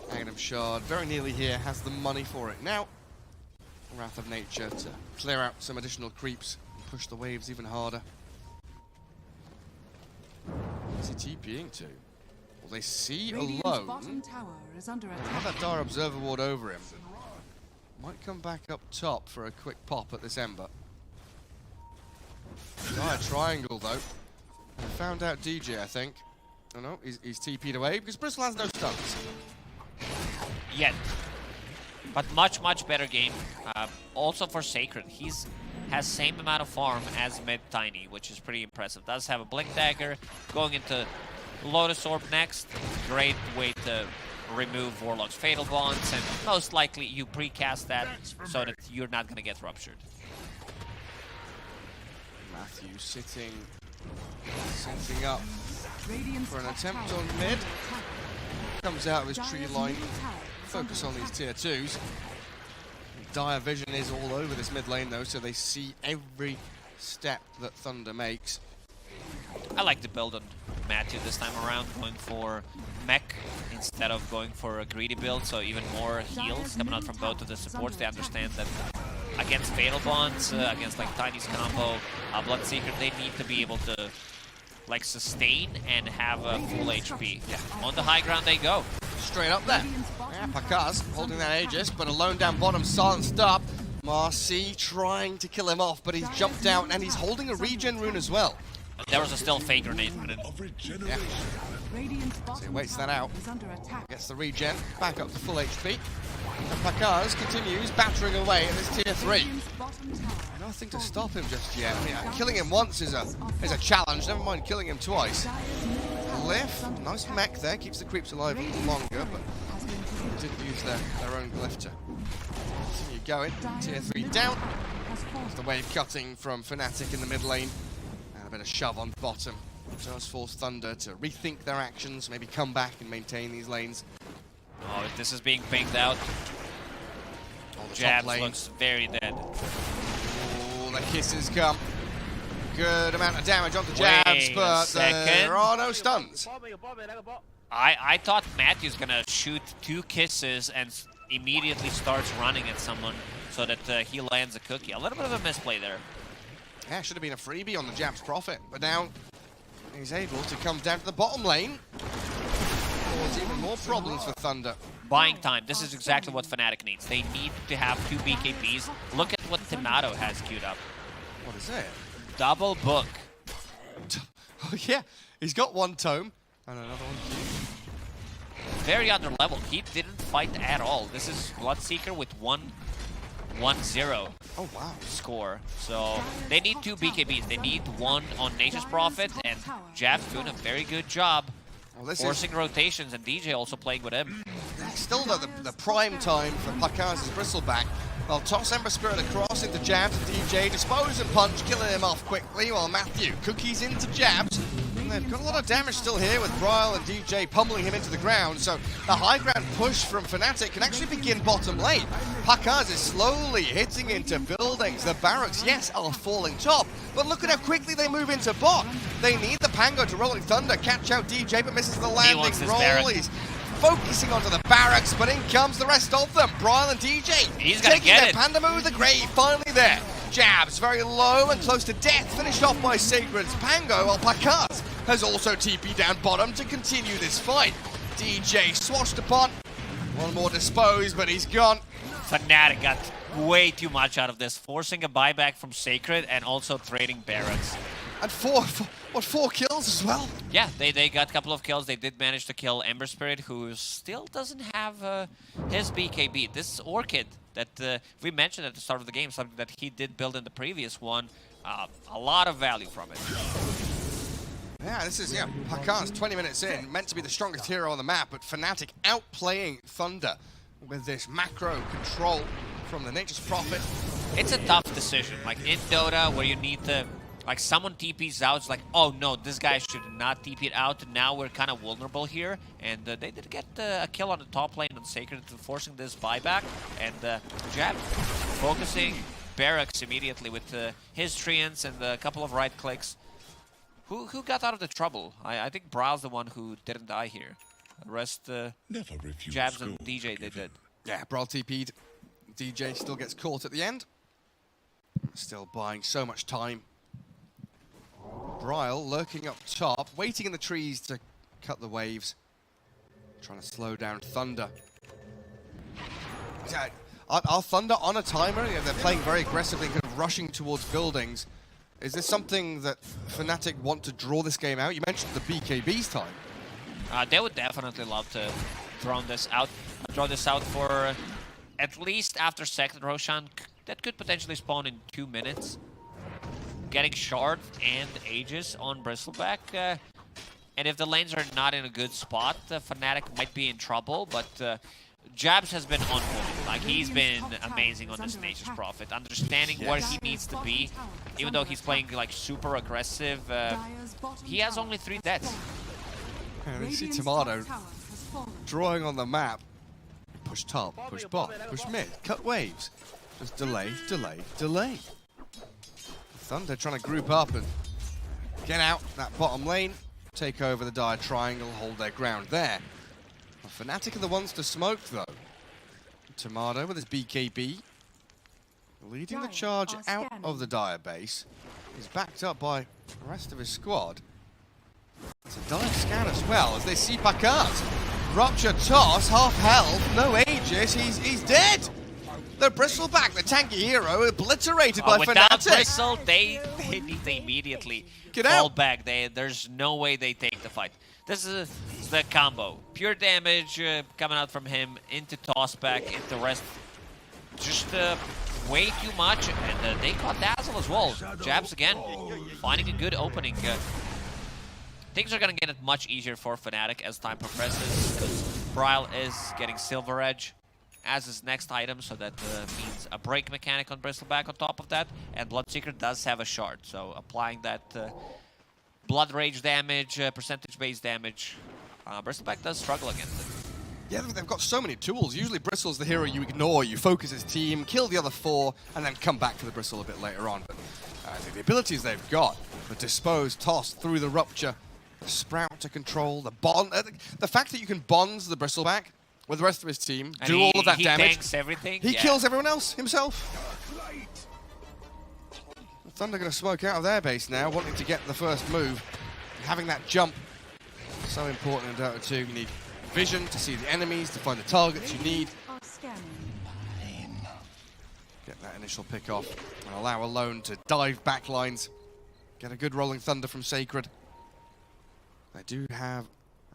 Aghanim Shard very nearly here, has the money for it now. Wrath of Nature to clear out some additional creeps and push the waves even harder. What's he TPing to? Well, they see alone. Have that Dire Observer Ward over him. Might come back up top for a quick pop at this Ember. Dire triangle though. Found out DJ, I think. Oh no, he's TP'd away because Bristol has no stuns. Yet. But much better game. Also for Sacred. He's has same amount of farm as Mid Tiny, which is pretty impressive. Does have a Blink Dagger. Going into Lotus Orb next. Great way to remove Warlock's Fatal Bonds, and most likely you precast that so that you're not going to get ruptured. Matthew sitting up for an attempt on mid. Comes out of his tree line. Focus on these tier 2s. Dire vision is all over this mid lane though, so they see every step that Thunder makes. I like to build on Matthew this time around, going for mech instead of going for a greedy build, so even more heals coming out from both of the supports. They understand that against Fatal Bonds, against like Tiny's combo, Bloodseeker, they need to be able to like sustain and have a full HP. Yeah. On the high ground they go. Straight up there. Yeah, Pakaz holding that Aegis, but alone down bottom, silenced up. Marcy trying to kill him off, but he's jumped out and he's holding a regen rune as well. There was a still fake grenade. Yeah. So he waits that out. Gets the regen, back up to full HP. And Pakaz continues battering away at this tier 3. Nothing to stop him just yet. I mean, killing him once is a challenge, never mind killing him twice. Glyph, nice mech there, keeps the creeps alive a little longer, but didn't use their own glyph to continue going. Tier 3 down. There's the wave cutting from Fnatic in the mid lane. And a bit of shove on bottom. Does force Thunder to rethink their actions, maybe come back and maintain these lanes. Oh, this is being pinged out. Jabs looks very dead. Oh, the kisses come. Good amount of damage onto Jabs, but there are no stuns. I thought Matthew's gonna shoot 2 kisses and immediately starts running at someone so that he lands a cookie. A little bit of a misplay there. Yeah, should have been a freebie on the Jabs Prophet, but now he's able to come down to the bottom lane. Cause even more problems for Thunder. Buying time. This is exactly what Fnatic needs. They need to have 2 BKBs. Look at what Tomato has queued up. What is it? Double book. Oh yeah, he's got 1 tome and another one queued. Very under level. He didn't fight at all. This is Bloodseeker with 1 1-0 Oh, wow. score. So they need 2 BKBs. They need one on Nature's Prophet, and Jab's doing a very good job Well, this forcing rotations, and DJ also playing with him. is still the prime time for Pakaz's Bristleback. They'll toss Ember Spirit across into Jabs and DJ, dispose and punch, killing him off quickly, while Matthew cookies into Jabs. And they've got a lot of damage still here with Bryle and DJ pummeling him into the ground, so the high ground push from Fnatic can actually begin bottom lane. Pakaz is slowly hitting into buildings. The barracks, yes, are falling top, but look at how quickly they move into bot. They need the Pango to Rolling Thunder, catch out DJ, but misses the landing roll. He's focusing onto the barracks, but in comes the rest of them. Bryle and DJ He's gonna taking get their it. Panda move, the grave finally there. Jabs very low and close to death, finished off by Sacred's Pango, while Pakaz has also TP down bottom to continue this fight. DJ swashed upon, one more disposed, but he's gone. Fnatic got way too much out of this, forcing a buyback from Sacred and also trading barracks. And four kills as well? Yeah, they got a couple of kills. They did manage to kill Ember Spirit, who still doesn't have his BKB. This Orchid that we mentioned at the start of the game, something that he did build in the previous one, a lot of value from it. Yeah, this is, Pakaz 20 minutes in, meant to be the strongest hero on the map, but Fnatic outplaying Thunder with this macro control from the Nature's Prophet. It's a tough decision, like in Dota, where you need to, like someone TPs out, it's like, oh no, this guy should not TP it out, now we're kind of vulnerable here, and they did get a kill on the top lane on Sacred, forcing this buyback, and Jab focusing barracks immediately with his treants and a couple of right clicks. Who got out of the trouble? I think Bryle's the one who didn't die here. The rest, Jabs and DJ, they did. Yeah, Bryle TP'd. DJ still gets caught at the end. Still buying so much time. Bryle lurking up top, waiting in the trees to cut the waves. Trying to slow down Thunder. Are Thunder on a timer? Yeah, they're playing very aggressively, kind of rushing towards buildings. Is this something that Fnatic want to draw this game out? You mentioned the BKB's time. They would definitely love to draw this out for at least after second Roshan. That could potentially spawn in 2 minutes. Getting Shard and Aegis on Bristleback. And if the lanes are not in a good spot, Fnatic might be in trouble, but Jabs has been on point. Like, he's been amazing on this Nature's Prophet, understanding where he needs to be. Even though he's playing like super aggressive, he has only 3 deaths. Yeah, you see Tomato drawing on the map. Push top, push bot, push mid, cut waves. Just delay, delay, delay. Thunder trying to group up and get out that bottom lane, take over the dire triangle, hold their ground there. Well, Fnatic are the ones to smoke though. Tomato with his BKB, leading the charge out of the dire base. He's backed up by the rest of his squad. It's a dire scan as well as they see Pakaz. Rupture toss, half health, no Aegis, he's dead! The Bristleback, the tanky hero, obliterated by without Fnatic. Bristle, they need to immediately fall back. There's no way they take the fight. This is the combo. Pure damage coming out from him into tossback, into rest. Just way too much, and they got Dazzle as well. Jabs again, finding a good opening. Things are going to get much easier for Fnatic as time progresses, because Bryle is getting Silver Edge as his next item, so that means a break mechanic on Bristleback on top of that, and Bloodseeker does have a shard, so applying that Blood Rage damage, percentage-based damage, Bristleback does struggle against it. Yeah, they've got so many tools. Usually Bristle's the hero you ignore, you focus his team, kill the other 4, and then come back to the Bristle a bit later on. But the abilities they've got, the Dispose, Toss through the Rupture, the Sprout to control, the Bond, the fact that you can bond the Bristleback with the rest of his team, And do all of that damage. He tanks everything. He kills everyone else himself. Thunder going to smoke out of their base now, wanting to get the first move. Having that jump, so important in Dota 2. You need vision to see the enemies, to find the targets you need. Get that initial pick off and allow Alone to dive backlines. Get a good rolling Thunder from Sacred. They do have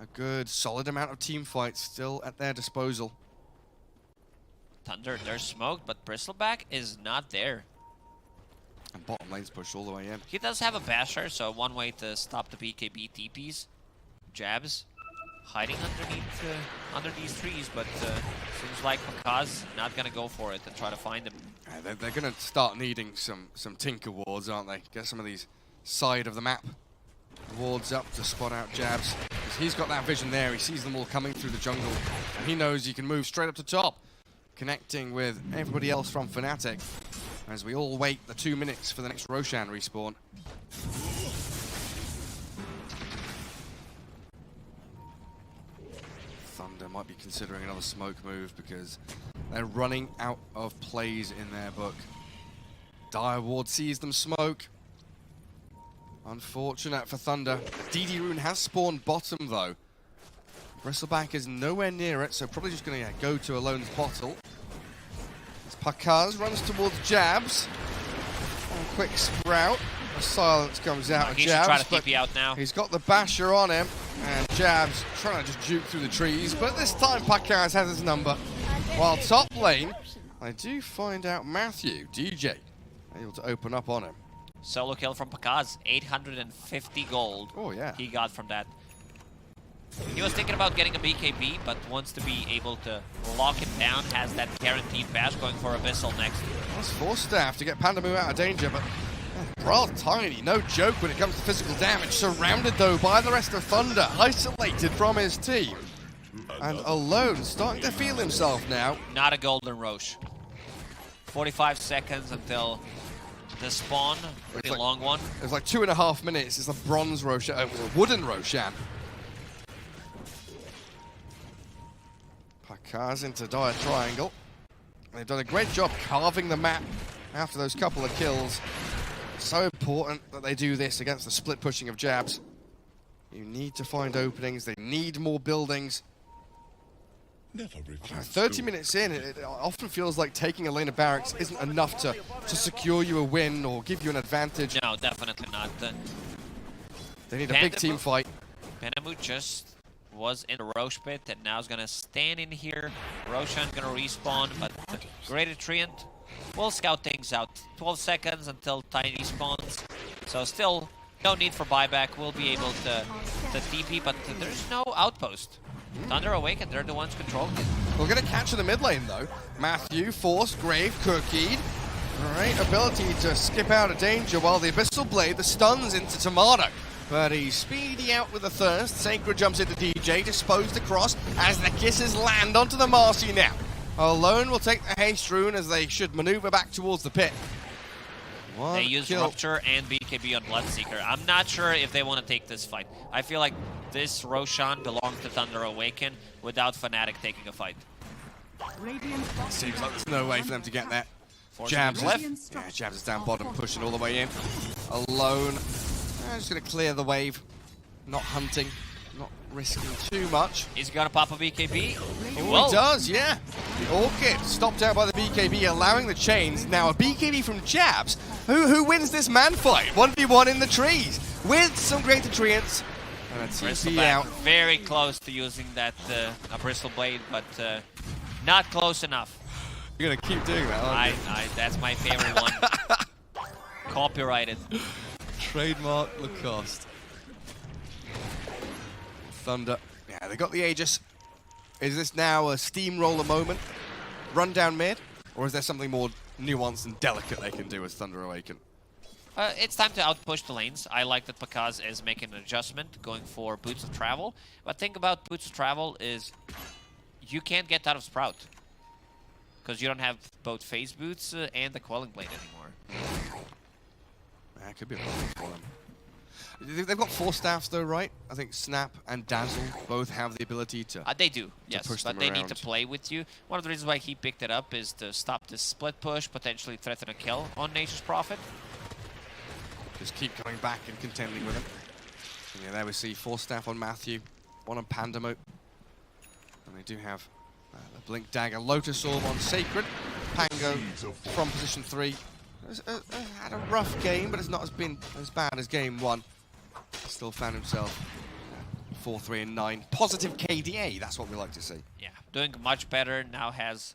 a good, solid amount of team fights still at their disposal. Thunder, they're smoked, but Bristleback is not there. And bottom lane's pushed all the way in. He does have a basher, so one way to stop the BKB TPs. Jabs hiding under these trees, but seems like Pakaz not gonna go for it and try to find him. Yeah, they're gonna start needing some tinker wards, aren't they? Get some of these side of the map wards up to spot out Jabs. Because he's got that vision there. He sees them all coming through the jungle, and he knows he can move straight up to top, connecting with everybody else from Fnatic. As we all wait the 2 minutes for the next Roshan respawn. Thunder might be considering another smoke move because they're running out of plays in their book. Dire Ward sees them smoke. Unfortunate for Thunder. DD Rune has spawned bottom though. Bristleback is nowhere near it, so probably just going to go to Alone's bottle. As Pakaz runs towards Jabs. A quick sprout. A silence comes out of He Jabs. should try to but TP out now. he's got the basher on him, and Jabs trying to just juke through the trees, but this time Pakaz has his number. While top lane, I do find out Matthew, DJ, able to open up on him. Solo kill from Pakaz, 850 gold. Oh yeah. He got from that. He was thinking about getting a BKB, but wants to be able to lock it down, has that guaranteed bash going for Abyssal next. That's Force Staff to get Pandamu out of danger, but Bral's tiny, no joke when it comes to physical damage. Surrounded though by the rest of Thunder, isolated from his team. And Alone starting to feel himself now. Not a golden Roche. 45 seconds until the spawn, pretty long one. It was like 2.5 minutes. It's a bronze Roshan, a wooden Roshan. Pakaz into dire triangle. They've done a great job carving the map after those couple of kills. So important that they do this against the split pushing of Jabs. You need to find openings. They need more buildings. 30 minutes in, it often feels like taking a lane of barracks isn't enough to secure you a win or give you an advantage. No, definitely not. They need a big team fight. Pandamu just was in the Roche pit and now is going to stand in here. Roshan's going to respawn, but the Great Treant will scout things out. 12 seconds until Tiny spawns. So still no need for buyback. We'll be able to TP, but there's no outpost. Thunder Awaken, they're the ones controlling it. We're going to catch in the mid lane though. Matthew, Forced, Grave, Cookied. Great ability to skip out of danger while the Abyssal Blade, the stuns into Tomato. But he's speedy out with the Thirst. Sacred jumps into DJ, disposed across as the kisses land onto the Marcy now. Alone will take the Haste Rune as they should maneuver back towards the pit. They use Rupture and BKB on Bloodseeker. I'm not sure if they want to take this fight. I feel like this Roshan belongs to Thunder Awaken without Fnatic taking a fight. Seems like there's no way for them to get that. Jabs left. Yeah, Jabs is down bottom, pushing all the way in. Alone. Just going to clear the wave. Not hunting. Not risking too much. Is he going to pop a BKB? He does, yeah. The Orchid stopped out by the BKB, allowing the chains. Now a BKB from Jabs. Who wins this man fight? 1v1 in the trees with some greater treants. And a TP out. Very close to using that Bristol Blade, but not close enough. You're going to keep doing that, aren't you? That's my favorite one. Copyrighted. Trademark Lacoste. Thunder. Yeah, they got the Aegis. Is this now a steamroller moment? Run down mid? Or is there something more nuanced and delicate they can do as Thunder Awaken? It's time to outpush the lanes. I like that Pakaz is making an adjustment, going for Boots of Travel. But thing about Boots of Travel is you can't get out of Sprout. Because you don't have both Phase Boots and the Quelling Blade anymore. That could be a problem for them. They've got 4 staffs though, right? I think Snap and Dazzle both have the ability to they do, yes, push but them they around. need to play with you. One of the reasons why he picked it up is to stop this split push, potentially threaten a kill on Nature's Prophet. Just keep coming back and contending with him. And yeah, there we see 4 staff on Matthew, 1 on Pandamu. And they do have the Blink Dagger, Lotus Orb on Sacred. Pango from position 3. Had a rough game, but it's not been as bad as game 1. Still found himself 4-3-9. Positive KDA, that's what we like to see. Yeah, doing much better. Now has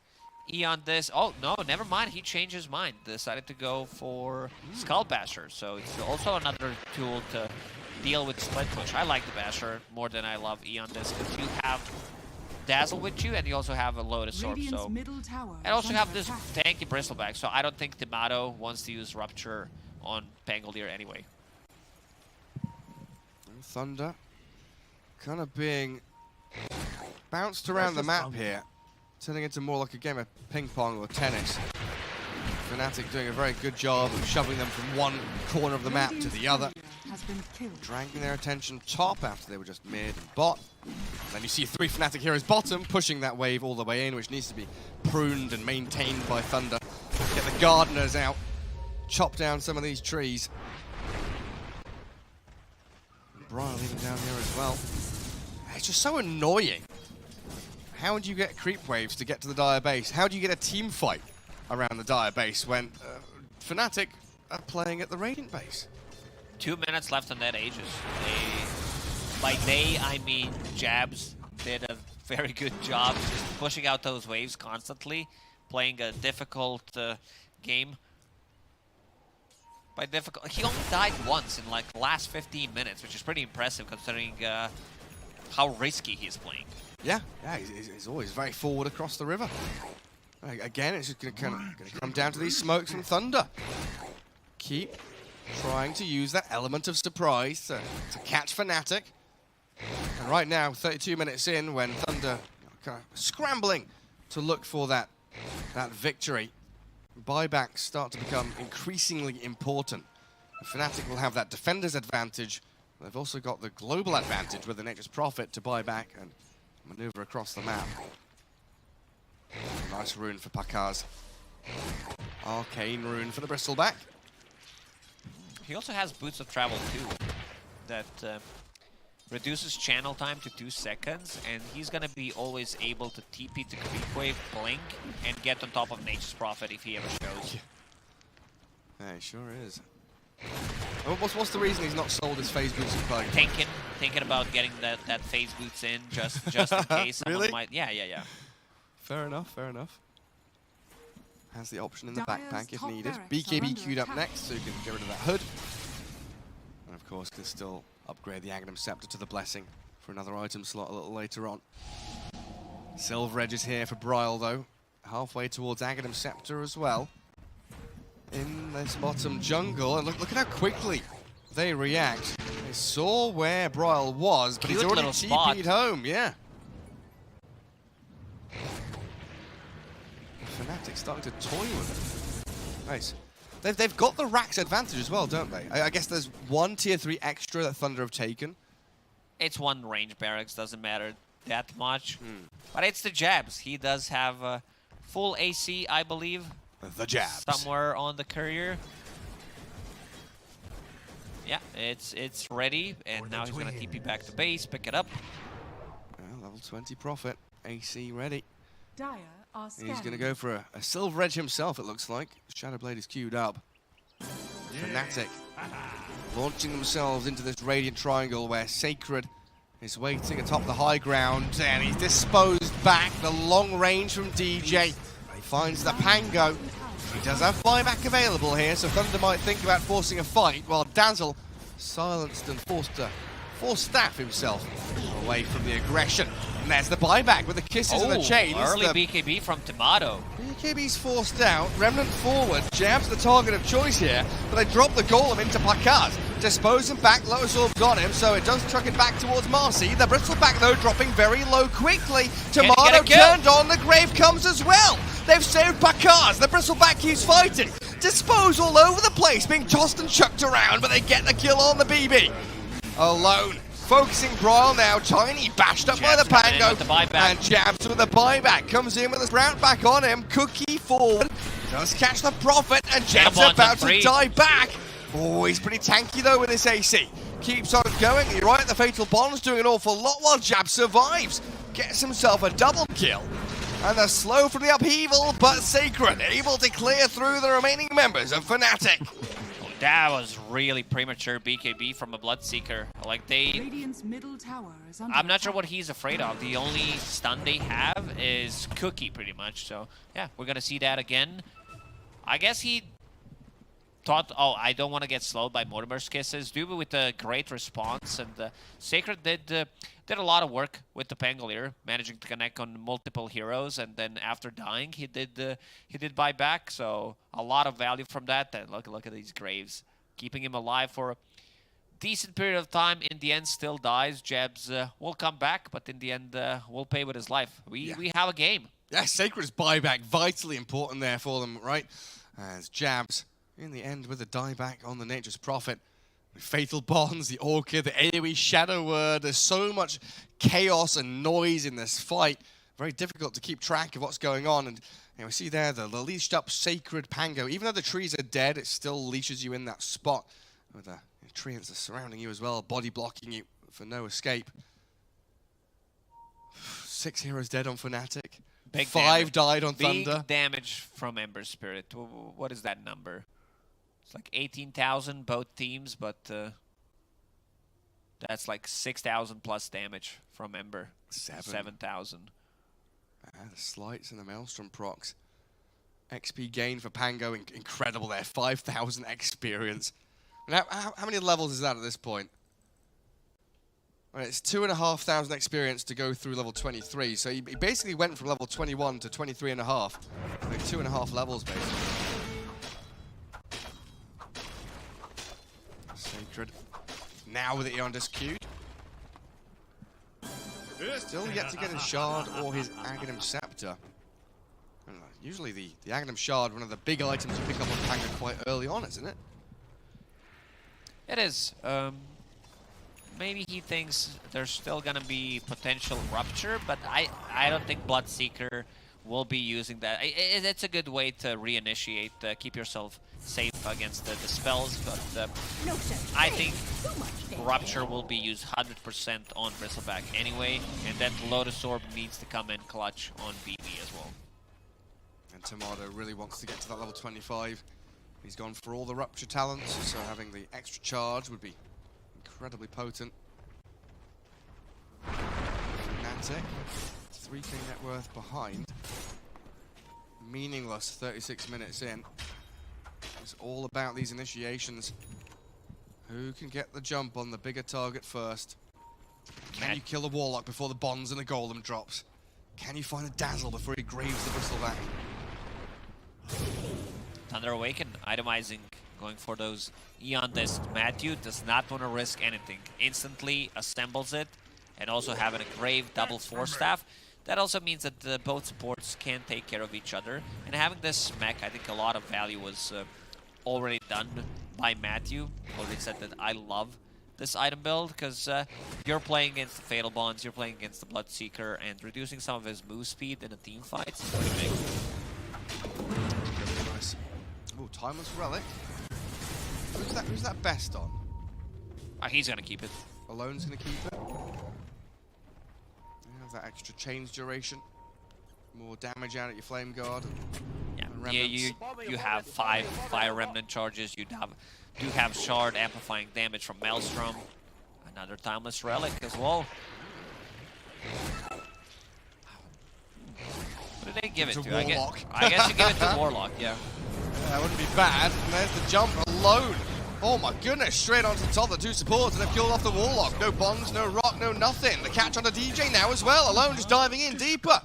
E on this. Oh, no, never mind. He changed his mind. Decided to go for Skull Basher. So it's also another tool to deal with split push. I like the Basher more than I love E on this because you have Dazzle with you and you also have a Lotus Orb. So, and also have this tanky Bristleback. So I don't think Tomato wants to use Rupture on Pangolier anyway. And Thunder kind of being bounced around the map here, turning into more like a game of ping pong or tennis. Fnatic doing a very good job of shoving them from one corner of the map to the other, dragging their attention top after they were just mid and bot. Then you see 3 Fnatic heroes bottom, pushing that wave all the way in, which needs to be pruned and maintained by Thunder. Get the gardeners out, chop down some of these trees. Brian even down here as well. It's just so annoying. How would you get creep waves to get to the Dire base? How do you get a team fight around the Dire base when Fnatic are playing at the Radiant base? 2 minutes left on that Aegis. By they, I mean Jabs did a very good job just pushing out those waves constantly, playing a difficult game. By difficult, he only died once in like the last 15 minutes, which is pretty impressive considering how risky he's playing. Yeah, he's always very forward across the river. Again, it's just going to come down to these smokes from Thunder. Keep trying to use that element of surprise to catch Fnatic. And right now, 32 minutes in, when Thunder kind of scrambling to look for that victory, buybacks start to become increasingly important. Fnatic will have that defender's advantage. They've also got the global advantage with the Nature's Prophet to buy back and maneuver across the map. Nice rune for Pakaz. Arcane rune for the Bristleback. He also has Boots of Travel too, that reduces channel time to 2 seconds, and he's gonna be always able to TP to Creep Wave, blink, and get on top of Nature's Prophet if he ever shows. Yeah, he sure is. What's the reason he's not sold his phase boots in play? Thinking about getting that phase boots in just in case someone Really? might. Yeah. Fair enough. Has the option in the backpack if needed. BKB queued up next, so you can get rid of that hood. And of course, can still upgrade the Aghanim Scepter to the Blessing for another item slot a little later on. Silver Edge is here for Bryle, though. Halfway towards Aghanim Scepter as well. In this bottom jungle, and look at how quickly they react. They saw where Bryle was, but he's already TP'd home, yeah. Fnatic starting to toy with it. Nice. They've got the Rax advantage as well, don't they? I guess there's 1 tier 3 extra that Thunder have taken. It's 1 range barracks, doesn't matter that much. But it's the Jabs. He does have full AC, I believe. The Jabs. Somewhere on the courier. Yeah, it's ready, and now he's gonna TP back to base, pick it up. Well, level 20 Prophet, AC ready. Dire are He's going to go for a Silver Edge himself, it looks like. Shadowblade is queued up. Fnatic launching themselves into this Radiant Triangle where Sacred is waiting atop the high ground, and he's disposed back. The long range from DJ. He finds the Pango. He does have buyback available here, so Thunder might think about forcing a fight, while Dazzle silenced and forced staff himself away from the aggression. And there's the buyback with the kisses and the chains. Early BKB from Tomato. BKB's forced out, Remnant forward, Jab's the target of choice here, but they drop the Golem into Pakaz. Dispose him back, Lotus Orb's on him, so it does truck it back towards Marcy. The Bristleback, though, dropping very low quickly. Tomato turned on, the Grave comes as well. They've saved Pakaz, the Bristleback keeps fighting. Dispose all over the place, being tossed and chucked around, but they get the kill on the BB. Alone. Focusing Bryle now, Tiny bashed up by the Pango, and Jabs with the buyback, comes in with a sprout back on him, Cookie forward, does catch the Prophet, and Jabs about to die back. Oh, he's pretty tanky though with this AC. Keeps on going, you're right, the Fatal Bond's doing an awful lot while Jab survives. Gets himself a double kill. And they're slow from the upheaval, but Sacred able to clear through the remaining members of Fnatic. That was really premature BKB from a Bloodseeker. Like Radiant's middle tower is under I'm not sure attack. what he's afraid of. The only stun they have is Cookie, pretty much. So yeah, we're gonna see that again. I guess he thought, oh, I don't want to get slowed by Mortimer's Kisses. Duba with a great response, and Sacred did a lot of work with the Pangolier, managing to connect on multiple heroes, and then after dying, he did buy back. So a lot of value from that. And look at these Graves, keeping him alive for a decent period of time. In the end, still dies. Jebs will come back, but in the end, will pay with his life. We have a game. Yeah, Sacred's buyback, vitally important there for them, right? As Jabs, in the end, with a dieback on the Nature's Prophet. The Fatal Bonds, the Orchid, the AoE Shadow Word. There's so much chaos and noise in this fight. Very difficult to keep track of what's going on. And we see there the leashed up Sacred Pango. Even though the trees are dead, it still leashes you in that spot. With the treants are surrounding you as well, body blocking you for no escape. 6 heroes dead on Fnatic. Big 5 damage. died on Big Thunder. damage from Ember Spirit. What is that number? It's like 18,000 both teams, but that's like 6,000 plus damage from Ember. 7,000. The slights and the Maelstrom procs. XP gain for Pango, incredible there. 5,000 experience. Now, how many levels is that at this point? Well, it's 2,500 experience to go through level 23. So he basically went from level 21 to 23.5. Like 2.5 levels, basically. Sacred. Now with the Eon Disc queued. Still yet to get his Shard or his Aghanim Scepter. Usually the Aghanim Shard, one of the big items you pick up on Pango quite early on, isn't it? It is. Maybe he thinks there's still gonna be potential rupture, but I don't think Bloodseeker will be using that. It's a good way to reinitiate, keep yourself safe against the spells, but I think Rupture will be used 100% on Bristleback anyway, and that Lotus Orb needs to come in clutch on BB as well. And Tomato really wants to get to that level 25. He's gone for all the Rupture talents, so having the extra charge would be incredibly potent. Fnatic, 3k net worth behind. Meaningless 36 minutes in. It's all about these initiations. Who can get the jump on the bigger target first? Can you kill the Warlock before the Bonds and the Golem drops? Can you find a Dazzle before he graves the Bristleback? Thunder Awaken, itemizing, going for those Eon Disc. Matthew does not want to risk anything. Instantly assembles it, and also having a Grave double Force Staff. That also means that both supports can take care of each other. And having this mech, I think a lot of value was already done by Matthew. Already said that I love this item build, because you're playing against the Fatal Bonds, you're playing against the Bloodseeker, and reducing some of his move speed in a team fight is pretty big. Nice. Ooh, Timeless Relic. Who's that best on? He's gonna keep it. Alone's gonna keep it. You have that extra change duration. More damage out at your Flame Guard. Yeah, you have 5 Fire Remnant charges. You do have Shard amplifying damage from Maelstrom. Another Timeless Relic as well. What did they give it to? I guess you give it to Warlock, yeah. That wouldn't be bad. And there's the jump alone. Oh my goodness, straight onto the top of the 2 supports, and they've killed off the Warlock. No Bonds, no Rock, no nothing. The catch on the DJ now as well. Alone just diving in deeper.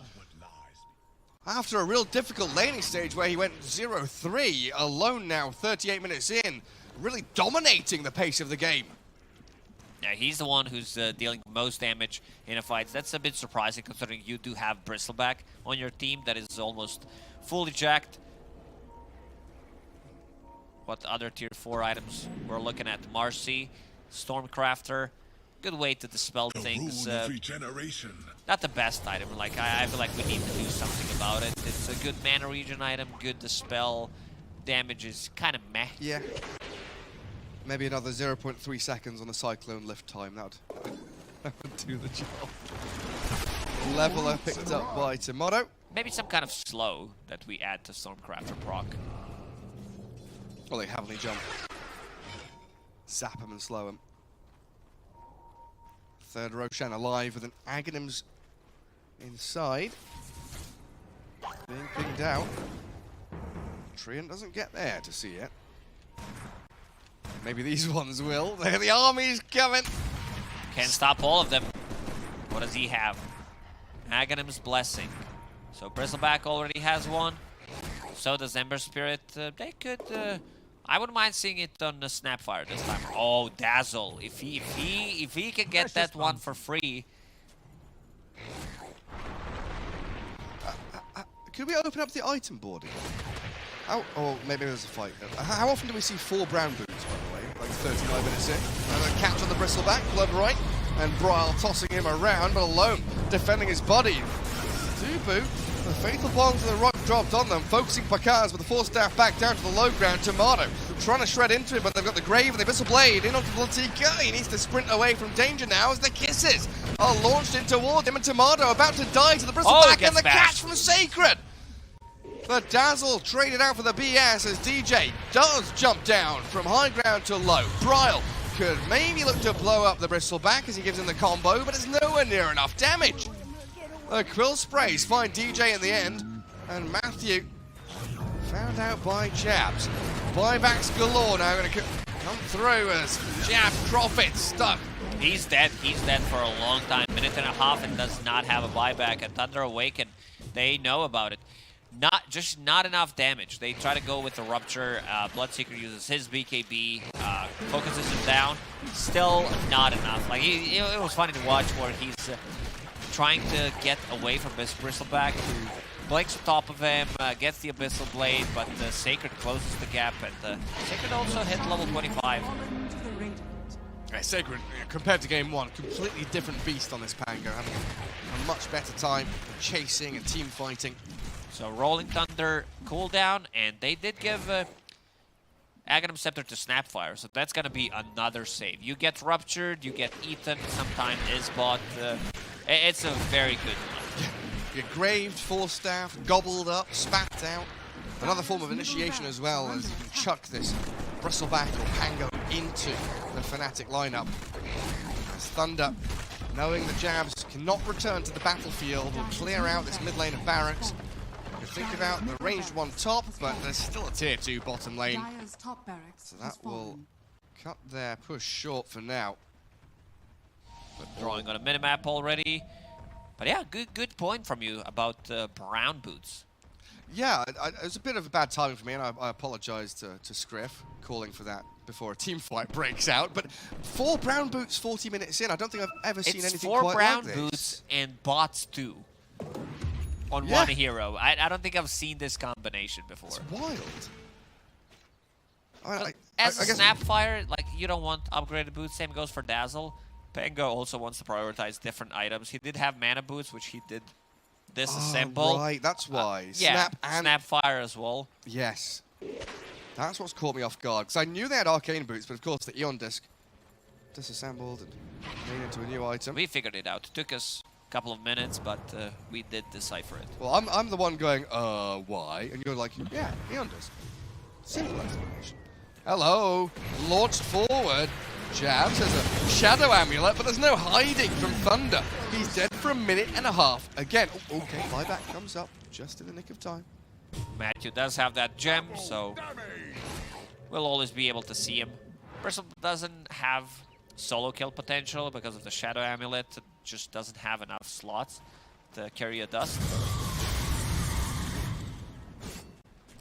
After a real difficult laning stage where he went 0-3, Alone now 38 minutes in, really dominating the pace of the game. Yeah, he's the one who's dealing most damage in a fight. That's a bit surprising considering you do have Bristleback on your team that is almost fully jacked. What other tier 4 items we're looking at? Marcy, Stormcrafter. Good way to dispel things. Not the best item. Like I feel like we need to do something about it. It's a good mana regen item, good dispel. Damage is kind of meh. Yeah. Maybe another 0.3 seconds on the Cyclone lift time. That would do the job. Leveler picked up by Tomato. Maybe some kind of slow that we add to Stormcrafter proc. Well, they heavily jump. zap him and slow him. Third Roshan alive with an Aghanim's inside. Being pinged out. Treant doesn't get there to see it. Maybe these ones will. The army's coming. Can't stop all of them. What does he have? Aghanim's Blessing. So Bristleback already has one. So does Ember Spirit. They could... I wouldn't mind seeing it on the Snapfire this time. Oh, Dazzle. If he can get that one for free... Could we open up the item board again? Oh, maybe there's a fight. How often do we see 4 brown boots, by the way? Like 39 minutes in. And a catch on the Bristleback, blood right. And Bryle tossing him around, but alone, defending his body. 2 boot. The fatal bombs of the rock dropped on them, focusing Pakaz with the 4 staff back down to the low ground. Tomato trying to shred into it, but they've got the Grave and the Abyssal Blade in onto the TK. He needs to sprint away from danger now as the kisses are launched in towards him, and Tomato about to die to the Bristleback, and the catch from Sacred. The Dazzle traded out for the BS as DJ does jump down from high ground to low. Bryle could maybe look to blow up the Bristleback as he gives him the combo, but it's nowhere near enough damage. The Quill Sprays find DJ in the end, and Matthew found out by Jabs. Buybacks galore now going to come through as Jab Profit stuck. He's dead. He's dead for a long time. Minute and a half and does not have a buyback. And Thunder Awaken, they know about it. Not enough damage. They try to go with the Rupture. Bloodseeker uses his BKB, focuses him down. Still not enough. Like it was funny to watch where he's trying to get away from this Bristleback, who blinks on top of him, gets the Abyssal Blade, but the Sacred closes the gap, and Sacred also hit level 25. Yeah, Sacred, compared to game 1, completely different beast on this Pango, having a much better time chasing and team fighting. So Rolling Thunder cooldown, and they did give Aghanim Scepter to Snapfire, so that's going to be another save. You get Ruptured, you get Eaten, sometimes Isbot. It's a very good one. You get Graved, 4 staff, gobbled up, spat out. Another form of initiation as well, as you can chuck this Bristleback or Pango into the Fnatic lineup. As Thunder, knowing the Jabs cannot return to the battlefield, will clear out this mid lane of barracks. You think about the ranged one top, but there's still a tier 2 bottom lane. So that will cut their push short for now. But drawing on a minimap already. But yeah, good point from you about brown boots. Yeah, it was a bit of a bad timing for me, and I apologise to Scriff calling for that before a team fight breaks out. But 4 brown boots 40 minutes in, I don't think I've ever seen anything quite like this. 4 brown boots and bots too on one hero. I don't think I've seen this combination before. It's wild. As a Snapfire, like, you don't want upgraded boots. Same goes for Dazzle. Pango also wants to prioritize different items. He did have mana boots, which he did disassemble. Right, that's why. Yeah, Snap and Snapfire as well. Yes. That's what's caught me off guard. Because I knew they had arcane boots, but of course the Eon disc disassembled and made into a new item. We figured it out. It took us a couple of minutes, but we did decipher it. Well, I'm the one going, why? And you're like, yeah, Eon disc. Simple explanation. Hello. Launched forward. Jabs has a Shadow Amulet, but there's no hiding from Thunder. He's dead for a minute and a half. Again, okay, buyback comes up just in the nick of time. Matthew does have that gem, so we'll always be able to see him. Bristle doesn't have solo kill potential because of the Shadow Amulet. It just doesn't have enough slots to carry a dust.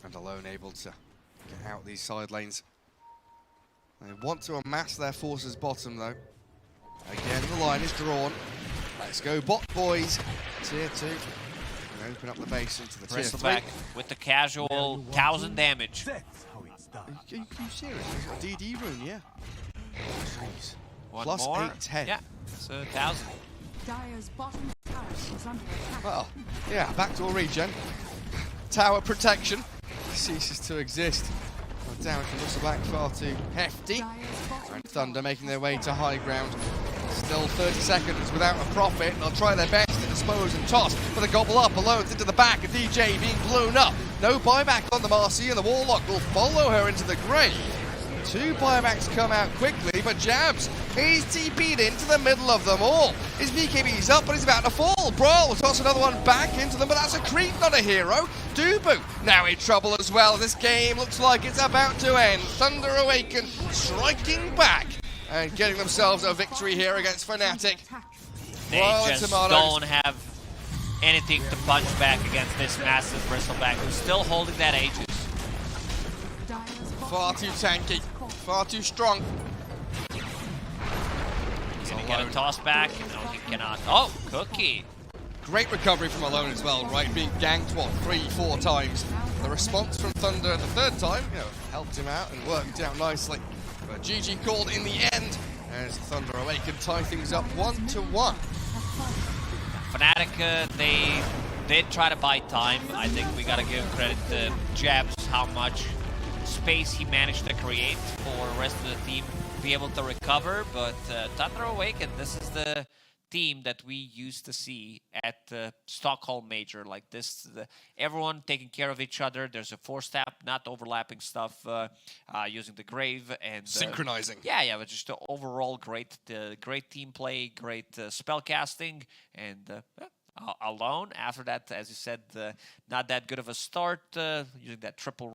And alone able to get out these side lanes. They want to amass their forces bottom, though. Again, the line is drawn. Let's go bot, boys. Tier 2. And open up the base into the tier 3. Back with the casual 1000 damage. Are you serious? He's got a DD rune, yeah. Jeez. One Plus more. 810. Yeah, it's 1000. Dire's bottom tower is under attack. Well, yeah, backdoor regen. Tower protection ceases to exist. Damage from Bristleback far too hefty. And Thunder making their way to high ground. Still 30 seconds without a profit. They'll try their best to dispose and toss. But the gobble up alone into the back. A DJ being blown up. No buyback on the Marcy, and the Warlock will follow her into the grave. Two buybacks come out quickly, but Jabs, he's TP'd into the middle of them all. His BKB's up, but he's about to fall. Brawl will toss another one back into them, but that's a creep, not a hero. Dubu now in trouble as well. This game looks like it's about to end. Thunder Awaken striking back and getting themselves a victory here against Fnatic. They just don't have anything to punch back against this massive bristleback who's still holding that Aegis. Far too tanky, far too strong. Can he get a toss back? No, he cannot. Oh, Cookie. Great recovery from Alone as well, right? Being ganked, what, 3-4 times. The response from Thunder the third time, helped him out and worked out nicely. But GG called in the end as Thunder Awaken tie things up 1-1. Fnatic, they did try to buy time. I think we gotta give credit to Jabs, how much space he managed to create for the rest of the team to be able to recover. But Thunder Awaken, this is the team that we used to see at the Stockholm Major. Like this, everyone taking care of each other. There's a 4-step, not overlapping stuff, using the Grave and synchronizing. Yeah, but just the overall great team play, great spell casting, and Alone after that, as you said, not that good of a start, using that triple